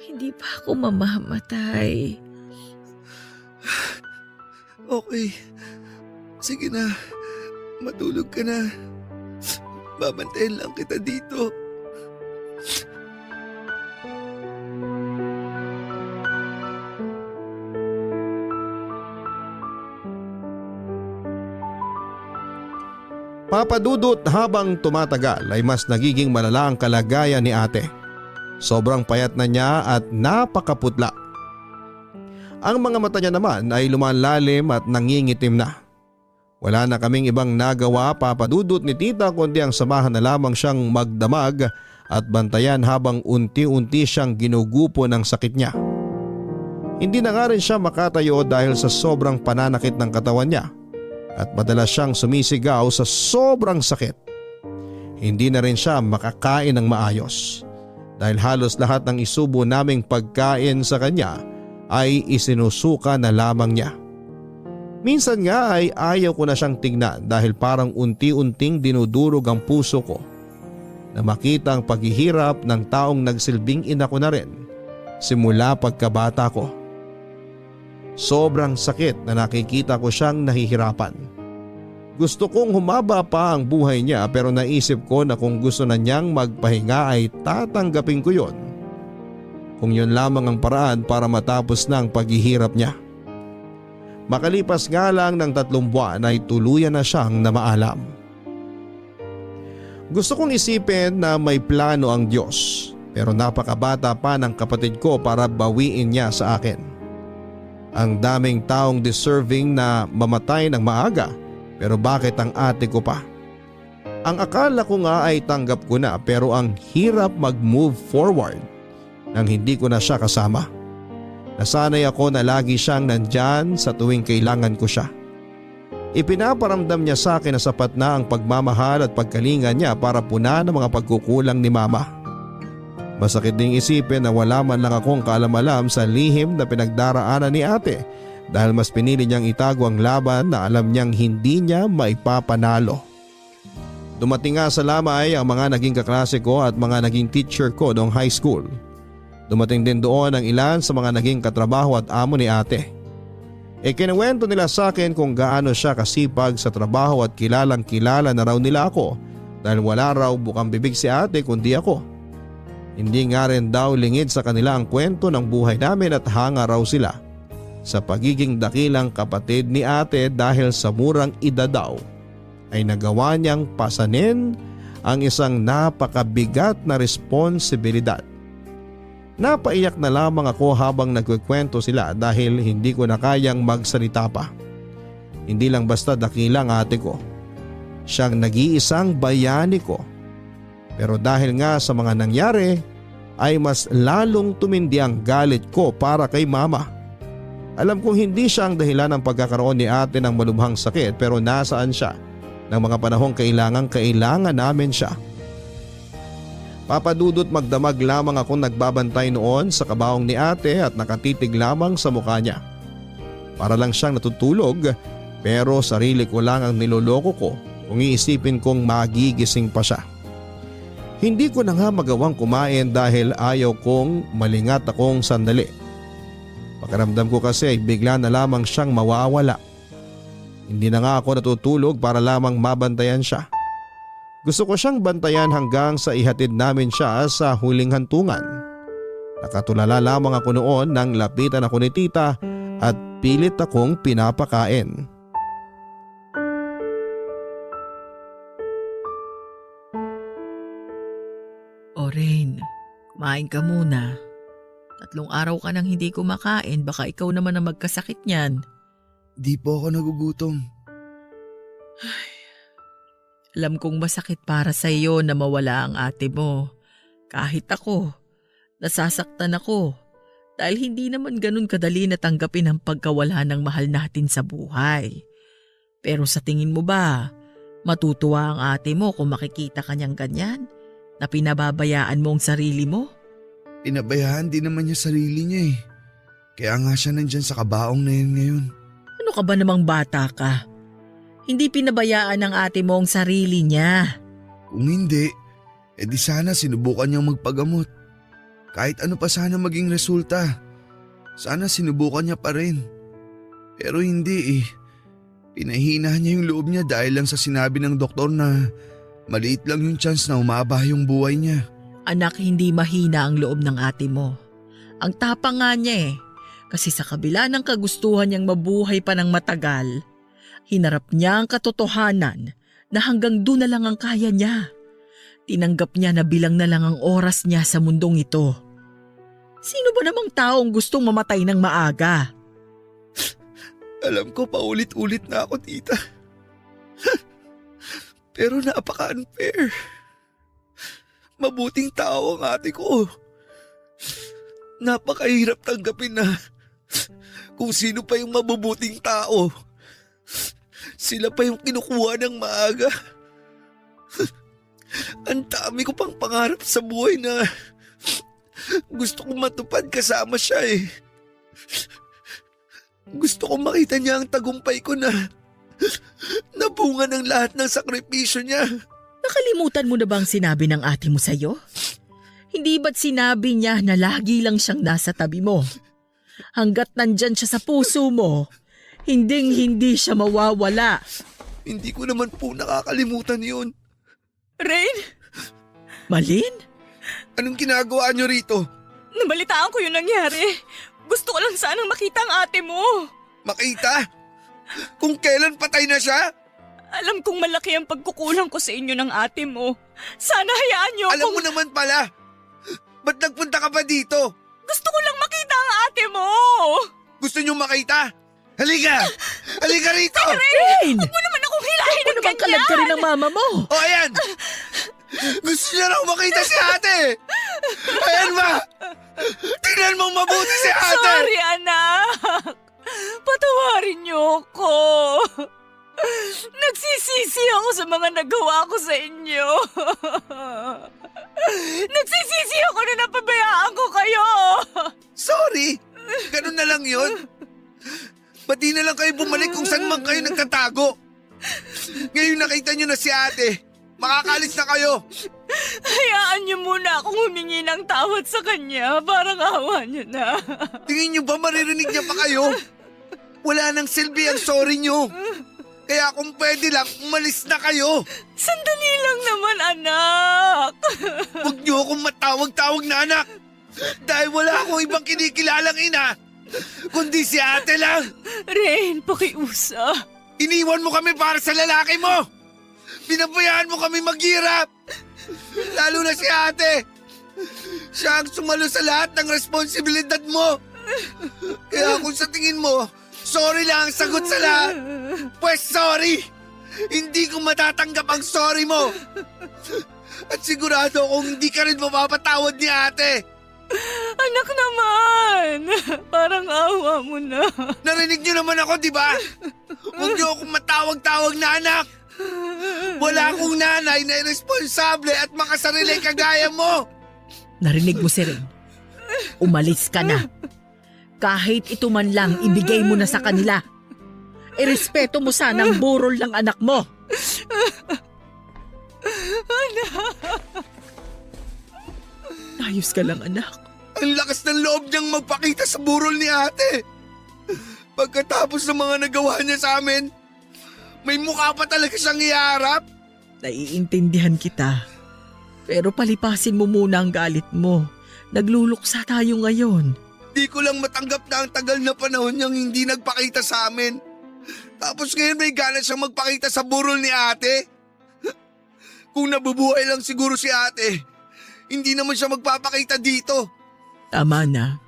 Hindi pa ako mamamatay.
Okay. Sige na. Matulog ka na. Babantayan lang kita dito.
Papadudot habang tumatagal ay mas nagiging malala ang kalagayan ni ate. Sobrang payat na niya at napakaputla. Ang mga mata niya naman ay lumalalim at nangingitim na. Wala na kaming ibang nagawa, papadudot ni tita, kundi ang samahan na lamang siyang magdamag at bantayan habang unti-unti siyang ginugupo ng sakit niya. Hindi na nga rin siya makatayo dahil sa sobrang pananakit ng katawan niya at madalas siyang sumisigaw sa sobrang sakit. Hindi na rin siya makakain ng maayos dahil halos lahat ng isubo naming pagkain sa kanya ay isinusuka na lamang niya. Minsan nga ay ayaw ko na siyang tignan dahil parang unti-unting dinudurog ang puso ko na makita ang paghihirap ng taong nagsilbing ina ko na rin simula pagkabata ko. Sobrang sakit na nakikita ko siyang nahihirapan. Gusto kong humaba pa ang buhay niya pero naisip ko na kung gusto na niyang magpahinga ay tatanggapin ko yon. Kung yun lamang ang paraan para matapos na ang paghihirap niya. Makalipas nga lang ng 3 buwan ay tuluyan na siyang namaalam. Gusto kong isipin na may plano ang Diyos pero napakabata pa ng kapatid ko para bawiin niya sa akin. Ang daming taong deserving na mamatay ng maaga pero bakit ang ate ko pa? Ang akala ko nga ay tanggap ko na pero ang hirap mag-move forward nang hindi ko na siya kasama. Nasanay ako na lagi siyang nandyan sa tuwing kailangan ko siya. Ipinaparamdam niya sa akin na sapat na ang pagmamahal at pagkalinga niya para punan ang mga pagkukulang ni mama. Masakit ding isipin na wala man lang akong kaalam-alam sa lihim na pinagdaraanan ni ate dahil mas pinili niyang itago ang laban na alam niyang hindi niya maipapanalo. Dumating nga sa lamay ang mga naging kaklase ko at mga naging teacher ko noong high school. Dumating din doon ang ilan sa mga naging katrabaho at amo ni ate. Kinuwento nila sa akin kung gaano siya kasipag sa trabaho at kilalang kilala na raw nila ako dahil wala raw bukang bibig si ate kundi ako. Hindi nga rin daw lingid sa kanila ang kwento ng buhay namin at hanga raw sila sa pagiging dakilang kapatid ni ate dahil sa murang edad daw ay nagawa niyang pasanin ang isang napakabigat na responsibilidad. Napaiyak na lamang ako habang nagkukwento sila dahil hindi ko na kayang magsalita pa. Hindi lang basta dakilang ate ko. Siyang nag-iisang bayani ko. Pero dahil nga sa mga nangyari ay mas lalong tumindi ang galit ko para kay mama. Alam kong hindi siya ang dahilan ng pagkakaroon ni ate ng malubhang sakit pero nasaan siya ng mga panahong kailangan namin siya. Papadudot magdamag lamang akong nagbabantay noon sa kabaong ni ate at nakatitig lamang sa mukha niya. Para lang siyang natutulog pero sarili ko lang ang niloloko ko kung iisipin kong magigising pa siya. Hindi ko na nga magawang kumain dahil ayaw kong malingat akong sandali. Pakiramdam ko kasi ay bigla na lamang siyang mawawala. Hindi na nga ako natutulog para lamang mabantayan siya. Gusto ko siyang bantayan hanggang sa ihatid namin siya sa huling hantungan. Nakatulala lamang ako noon nang lapitan ako ni tita at pilit akong pinapakain.
Rain, kumain ka muna. 3 araw ka nang hindi kumakain, baka ikaw naman ang magkasakit niyan.
Di po ako nagugutom.
Alam kong masakit para sa iyo na mawala ang ate mo. Kahit ako, nasasaktan ako. Dahil hindi naman ganun kadali na tanggapin ang pagkawala ng mahal natin sa buhay. Pero sa tingin mo ba, matutuwa ang ate mo kung makikita kanyang ganyan? Na pinababayaan mo ang sarili mo?
Pinabayaan din naman niya sarili niya eh. Kaya nga siya nandyan sa kabaong na yun ngayon.
Ano ka ba namang bata ka? Hindi pinabayaan ng ate mo ang sarili niya.
Kung hindi, edi sana sinubukan niyang magpagamot. Kahit ano pa sana maging resulta, sana sinubukan niya pa rin. Pero hindi eh. Pinahina niya yung loob niya dahil lang sa sinabi ng doktor na maliit lang yung chance na umaba yung buhay niya.
Anak, hindi mahina ang loob ng ate mo. Ang tapang nga niya eh. Kasi sa kabila ng kagustuhan niyang mabuhay pa ng matagal, hinarap niya ang katotohanan na hanggang doon na lang ang kaya niya. Tinanggap niya na bilang na lang ang oras niya sa mundong ito. Sino ba namang taong gustong mamatay ng maaga?
Alam ko paulit-ulit na ako, tita. Pero napaka-unfair. Mabuting tao ang ate ko. Napakahirap tanggapin na kung sino pa yung mabubuting tao. Sila pa yung kinukuha ng maaga. Ang dami ko pang pangarap sa buhay na gusto kong matupad kasama siya eh. Gusto kong makita niya ang tagumpay ko na nabunga ng lahat ng sakripisyo niya.
Nakalimutan mo na bang sinabi ng ate mo sa'yo? Hindi ba't sinabi niya na lagi lang siyang nasa tabi mo? Hanggat nandyan siya sa puso mo, hindi siya mawawala.
Hindi ko naman po nakakalimutan yun.
Rain,
Malin?
Anong ginagawa niyo rito?
nabalitaan ko yung nangyari. Gusto ko lang sanang makita ang ate mo.
Makita? Kung kailan patay na siya?
Alam kong malaki ang pagkukulang ko sa inyo ng ate mo. Sana hayaan niyo
Alam
akong...
mo naman pala. Ba't nagpunta ka pa dito?
Gusto ko lang makita ang ate mo.
Gusto niyo makita? Halika! Halika rito!
Rain!
Huwag mo naman akong hilahin
Ano
ng
naman kalag ka rin ng mama mo?
O ayan! Gusto niya raw makita si ate! Ayan ba? Tingnan mong mabuti si ate!
Sorry, anak. Patawarin niyo ako. Nagsisisi ako sa mga nagawa ko sa inyo. Nagsisisi ako na napabayaan ko kayo.
Sorry! Ganun na lang yun. Ba't di na lang kayo bumalik kung saan man kayo nagtatago? Ngayon nakita niyo na si ate. Makakalis na kayo.
Hayaan niyo muna akong humingi ng tawad sa kanya. Parang awa niyo na.
Tingin niyo ba maririnig niya pa kayo? Wala nang silbi ang sorry niyo. Kaya kung pwede lang, umalis na kayo.
Sandali lang naman, anak.
Huwag niyo akong matawag-tawag na anak. Dahil wala akong ibang kinikilalang ina. Kundi si ate lang.
Rain, pakiusa.
Iniwan mo kami para sa lalaki mo. Pinabayaan mo kami maghirap. Lalo na si ate. Siya ang sumalo sa lahat ng responsibilidad mo. Kaya kung sa tingin mo, sorry lang ang sagot sa lahat, pues sorry. Hindi ko matatanggap ang sorry mo. At sigurado kung hindi ka rin mapapatawad ni ate.
Anak naman. Parang awa mo na.
Narinig niyo naman ako, di ba? Huwag niyo akong matawag-tawag na anak. Wala akong nanay na irresponsable at makasarili kagaya mo.
Narinig mo si Rain. Umalis ka na. Kahit ito man lang, ibigay mo na sa kanila. Irespeto mo sana ang burol ng anak mo. Ayos ka lang, anak.
Ang lakas ng loob niyang magpakita sa burol ni ate. Pagkatapos ng mga nagawa niya sa amin, may mukha pa talaga siyang iharap.
Naiintindihan kita. Pero palipasin mo muna ang galit mo. Nagluluksa tayo ngayon.
Di ko lang matanggap na ang tagal na panahon niyang hindi nagpakita sa amin. Tapos ngayon may gana siyang magpakita sa burol ni ate. Kung nabubuhay lang siguro si ate, Hindi naman siya magpapakita dito.
Tama na.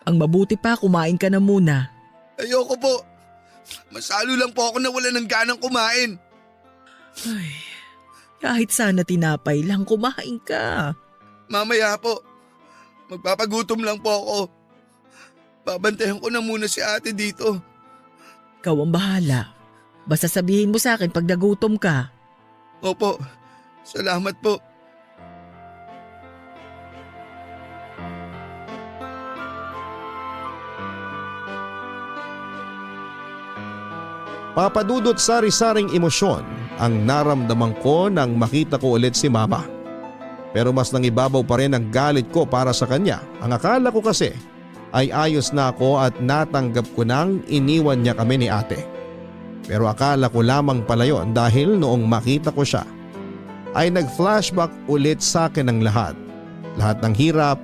Ang mabuti pa, kumain ka na muna.
Ayoko po. Masalo lang po ako na wala ng ganang kumain.
Ay, kahit sana tinapay lang, kumain ka.
Mamaya po. Magpapagutom lang po ako. Babantayan ko na muna si ate dito.
Ikaw ang bahala. Basta sabihin mo sa akin pag nagutom ka.
Opo. Salamat po.
Papadudot sari-saring emosyon ang naramdaman ko nang makita ko ulit si Mama. Pero mas nangibabaw pa rin ang galit ko para sa kanya. Ang akala ko kasi ay ayos na ako at natanggap ko nang iniwan niya kami ni ate. Pero akala ko lamang pala yon dahil noong makita ko siya ay nag-flashback ulit sa akin ang lahat. Lahat ng hirap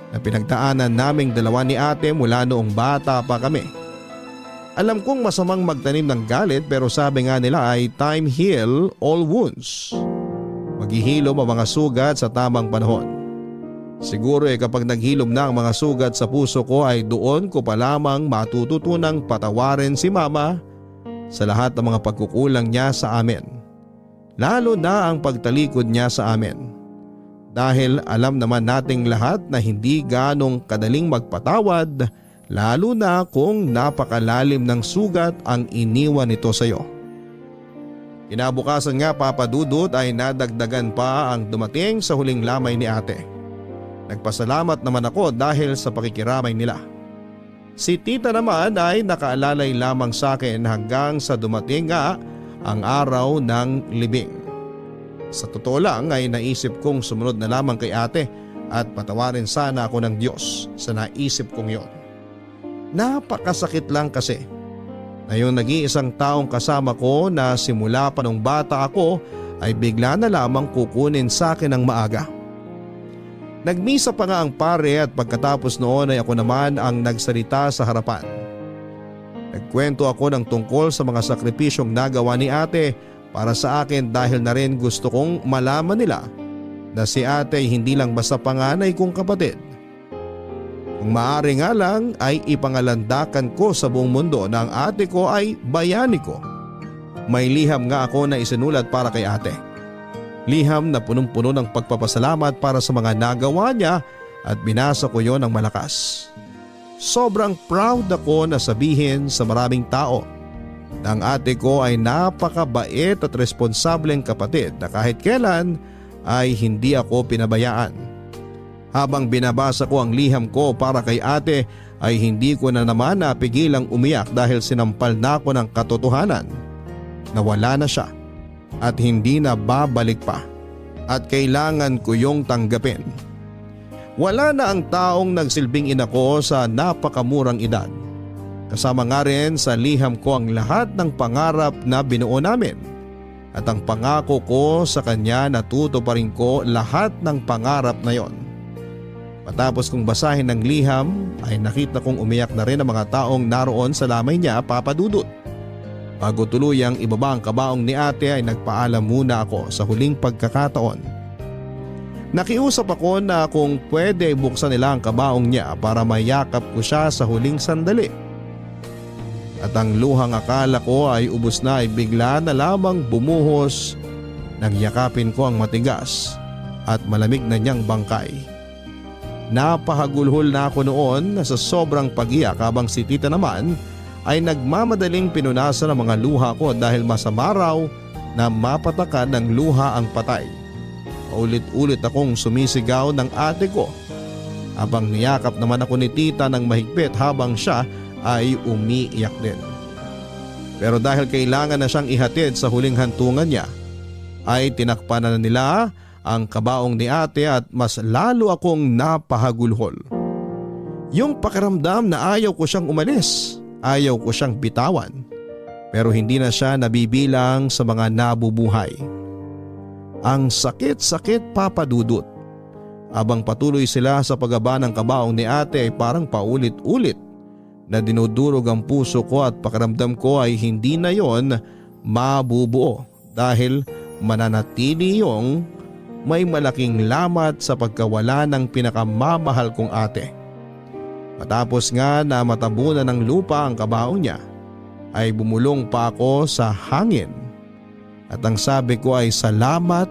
na pinagdaanan naming dalawa ni ate mula noong bata pa kami. Alam kong masamang magtanim ng galit pero sabi nga nila ay time heal all wounds. Maghihilom ang mga sugat sa tamang panahon. Siguro kapag naghilom na ang mga sugat sa puso ko ay doon ko pa lamang matututunang patawarin si Mama sa lahat ng mga pagkukulang niya sa amin. Lalo na ang pagtalikod niya sa amin. Dahil alam naman nating lahat na hindi ganong kadaling magpatawad lalo na kung napakalalim ng sugat ang iniwan nito sa iyo. Kinabukasan nga Papadudot ay nadagdagan pa ang dumating sa huling lamay ni ate. Nagpasalamat naman ako dahil sa pakikiramay nila. Si tita naman ay nakaalalay lamang sa akin hanggang sa dumating nga ang araw ng libing. Sa totoo lang ay naisip kong sumunod na lamang kay ate at patawarin sana ako ng Diyos sa naisip kong yon. Napakasakit lang kasi na yung nag-iisang taong kasama ko na simula pa nung bata ako ay bigla na lamang kukunin sa akin ng maaga. Nagmisa pa nga ang pare at pagkatapos noon ay ako naman ang nagsalita sa harapan. Nagkwento ako ng tungkol sa mga sakripisyong nagawa ni ate para sa akin dahil na rin gusto kong malaman nila na si ate ay hindi lang basta panganay kong kapatid. Kung maaari nga lang ay ipangalandakan ko sa buong mundo na ang ate ko ay bayani ko. May liham nga ako na isinulat para kay ate. Liham na punong-puno ng pagpapasalamat para sa mga nagawa niya at binasa ko yon ng malakas. Sobrang proud ako na sabihin sa maraming tao na ang ate ko ay napakabait at responsableng kapatid na kahit kailan ay hindi ako pinabayaan. Habang binabasa ko ang liham ko para kay ate ay hindi ko na naman napigilang umiyak dahil sinampal na ako ng katotohanan na wala na siya at hindi na babalik pa at kailangan ko yung tanggapin. Wala na ang taong nagsilbing ina ko sa napakamurang edad. Kasama nga rin sa liham ko ang lahat ng pangarap na binuo namin at ang pangako ko sa kanya na tutuparin ko lahat ng pangarap na yon. Matapos kong basahin ng liham ay nakita kong umiyak na rin ang mga taong naroon sa lamay niya Papadudot. Bago tuluyang ibaba ang kabaong ni ate ay nagpaalam muna ako sa huling pagkakataon. Nakiusap ako na kung pwede buksan nila ang kabaong niya para mayakap ko siya sa huling sandali. At ang luhang akala ko ay ubos na ay bigla na lamang bumuhos nang yakapin ko ang matigas at malamig na niyang bangkay. Napahagulhol na ako noon sa sobrang pag-iyak habang si tita naman ay nagmamadaling pinunasan ang mga luha ko dahil masama raw na mapatakan ng luha ang patay. Paulit-ulit akong sumisigaw ng ate ko habang niyakap naman ako ni tita ng mahigpit habang siya ay umiiyak din. Pero dahil kailangan na siyang ihatid sa huling hantungan niya ay tinakpan na nila ang kabaong ni ate at mas lalo akong napahagulhol. Yung pakiramdam na ayaw ko siyang umalis, ayaw ko siyang bitawan, pero hindi na siya nabibilang sa mga nabubuhay. Ang sakit-sakit Papadudot. Habang patuloy sila sa pagbaba ng kabaong ni ate ay parang paulit-ulit na dinudurog ang puso ko at pakiramdam ko ay hindi na yon mabubuo dahil mananatili yung may malaking lamat sa pagkawala ng pinakamamahal kong ate. Matapos nga na matabunan ng lupa ang kabaong niya, ay bumulong pa ako sa hangin at ang sabi ko ay salamat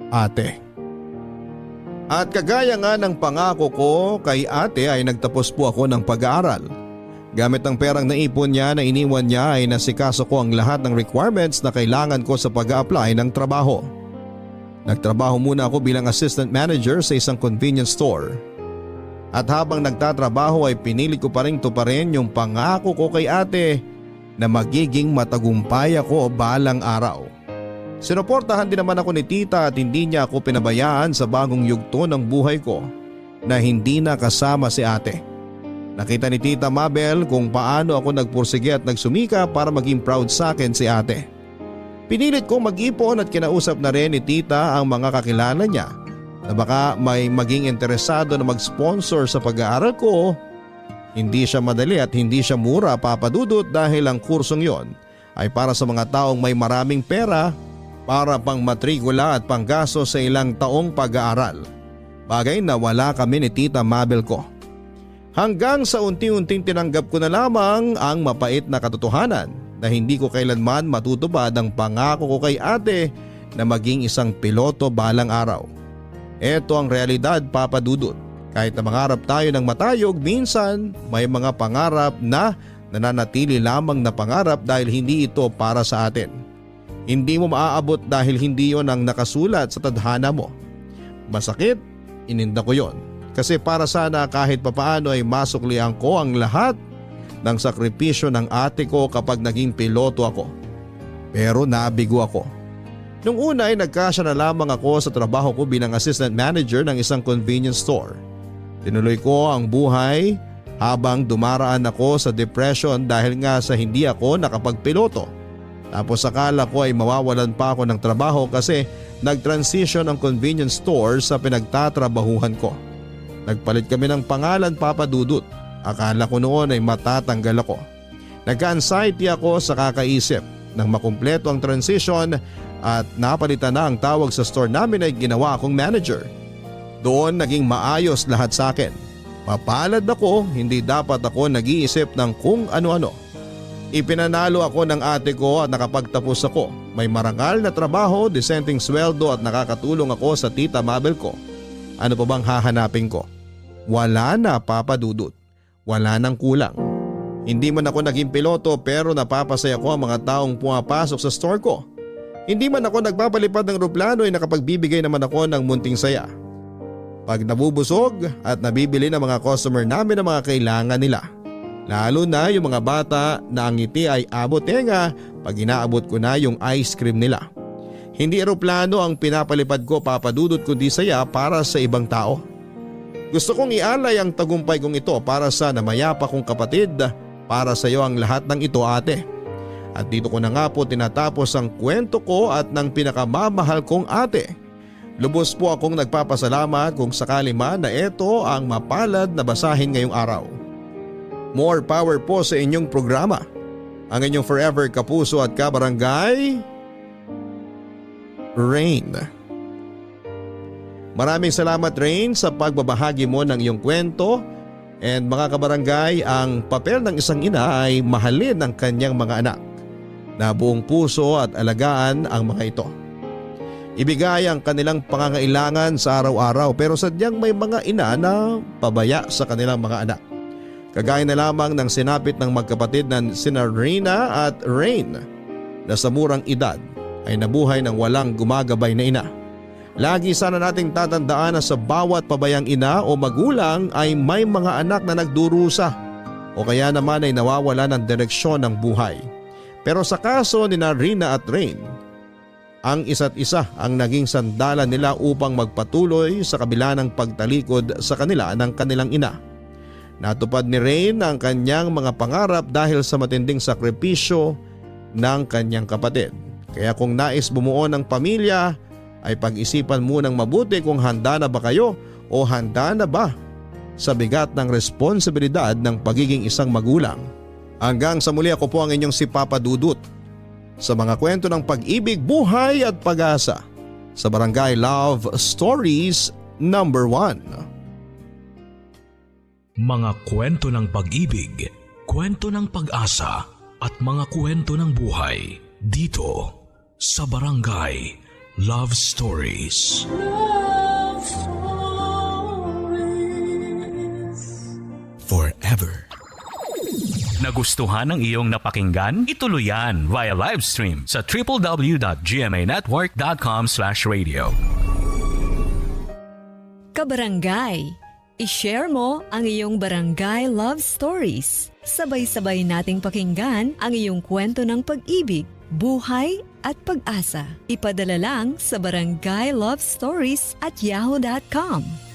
ate. At kagaya nga ng pangako ko kay ate ay nagtapos po ako ng pag-aaral. Gamit ang perang naipon niya na iniwan niya ay nasikaso ko ang lahat ng requirements na kailangan ko sa pag-a-apply ng trabaho. Nagtrabaho muna ako bilang assistant manager sa isang convenience store. At habang nagtatrabaho ay pinili ko pa rin tuparin yung pangako ko kay ate na magiging matagumpay ako balang araw. Sinuportahan din naman ako ni tita at hindi niya ako pinabayaan sa bagong yugto ng buhay ko na hindi na kasama si ate. Nakita ni Tita Mabel kung paano ako nagpursige at nagsumika para maging proud sa akin si ate. Pinilit kong mag-ipon at kinausap na rin ni tita ang mga kakilala niya na baka may maging interesado na mag-sponsor sa pag-aaral ko. Hindi siya madali at hindi siya mura, Papa Dudut, dahil ang kursong yon ay para sa mga taong may maraming pera para pang matrikula at panggasto sa ilang taong pag-aaral. Bagay na wala kami ni Tita Mabel ko. Hanggang sa unti-unting tinanggap ko na lamang ang mapait na katotohanan na hindi ko kailanman matutupad ang pangako ko kay ate na maging isang piloto balang araw. Ito ang realidad, Papa Dudut. Kahit na mangarap tayo ng matayog, minsan may mga pangarap na nananatili lamang na pangarap dahil hindi ito para sa atin. Hindi mo maaabot dahil hindi yon ang nakasulat sa tadhana mo. Masakit, ininda ko yon. Kasi para sana kahit papaano ay masuklian ko ang lahat ng sakripisyo ng ate ko kapag naging piloto ako. Pero nabigo ako. Nung una ay nagkasya na lamang ako sa trabaho ko bilang assistant manager ng isang convenience store. Tinuloy ko ang buhay habang dumaraan ako sa depression dahil nga sa hindi ako nakapagpiloto. Tapos akala ko ay mawawalan pa ako ng trabaho kasi nag-transition ang convenience store sa pinagtatrabahuhan ko. Nagpalit kami ng pangalan, Papa Dudut. Akala ko noon ay matatanggal ako. Nagka-anxiety ako sa kakaisip. Nang makumpleto ang transition at napalitan na ang tawag sa store namin ay ginawa akong manager. Doon naging maayos lahat sa akin. Mapalad ako, hindi dapat ako nag-iisip ng kung ano-ano. Ipinanalo ako ng ate ko at nakapagtapos ako. May marangal na trabaho, disenteng sweldo at nakakatulong ako sa Tita Mabel ko. Ano pa bang hahanapin ko? Wala na, Papa Dudut. Wala nang kulang. Hindi man ako naging piloto pero napapasaya ko ang mga taong pumapasok sa store ko. Hindi man ako nagpapalipad ng eroplano ay nakapagbibigay naman ako ng munting saya. Pag nabubusog at nabibili ng mga customer namin ang mga kailangan nila. Lalo na yung mga bata na ang ngiti ay abot tenga pag inaabot ko na yung ice cream nila. Hindi eroplano ang pinapalipad ko, Papa Dudut, kundi saya para sa ibang tao. Gusto kong ialay ang tagumpay kong ito para sa namayapa kong kapatid, para sa iyo ang lahat ng ito, ate. At dito ko na nga po tinatapos ang kwento ko at ng pinakamamahal kong ate. Lubos po akong nagpapasalamat kung sakali man na ito ang mapalad na basahin ngayong araw. More power po sa inyong programa. Ang inyong forever kapuso at kabarangay, Rain. Maraming salamat, Rain, sa pagbabahagi mo ng iyong kwento. And mga kabarangay, ang papel ng isang ina ay mahalin ang kanyang mga anak na buong puso at alagaan ang mga ito. Ibigay ang kanilang pangangailangan sa araw-araw pero sadyang may mga ina na pabaya sa kanilang mga anak. Kagaya na lamang ng sinapit ng magkapatid na sina Rina at Rain na sa murang edad ay nabuhay ng walang gumagabay na ina. Lagi sana nating tatandaan na sa bawat pabayang ina o magulang ay may mga anak na nagdurusa o kaya naman ay nawawala ng direksyon ng buhay. Pero sa kaso ni Rina at Rain, ang isa't isa ang naging sandalan nila upang magpatuloy sa kabila ng pagtalikod sa kanila ng kanilang ina. Natupad ni Rain ang kanyang mga pangarap dahil sa matinding sakripisyo ng kanyang kapatid. Kaya kung nais bumuo ng pamilya, ay pag-isipan munang mabuti kung handa na ba kayo o handa na ba sa bigat ng responsibilidad ng pagiging isang magulang. Hanggang sa muli, ako po ang inyong si Papa Dudut sa mga kwento ng pag-ibig, buhay at pag-asa sa Barangay Love Stories number 1.
Mga kwento ng pag-ibig, kwento ng pag-asa at mga kwento ng buhay dito sa Barangay Love Stories. Love Stories Forever. Nagustuhan ng iyong napakinggan? Ituloy yan via live stream sa www.gmanetwork.com/radio.
Kabarangay, i-share mo ang iyong Barangay Love Stories. Sabay-sabay nating pakinggan ang iyong kwento ng pag-ibig, buhay at pag-asa. Ipadala lang sa barangaylovestories@yahoo.com.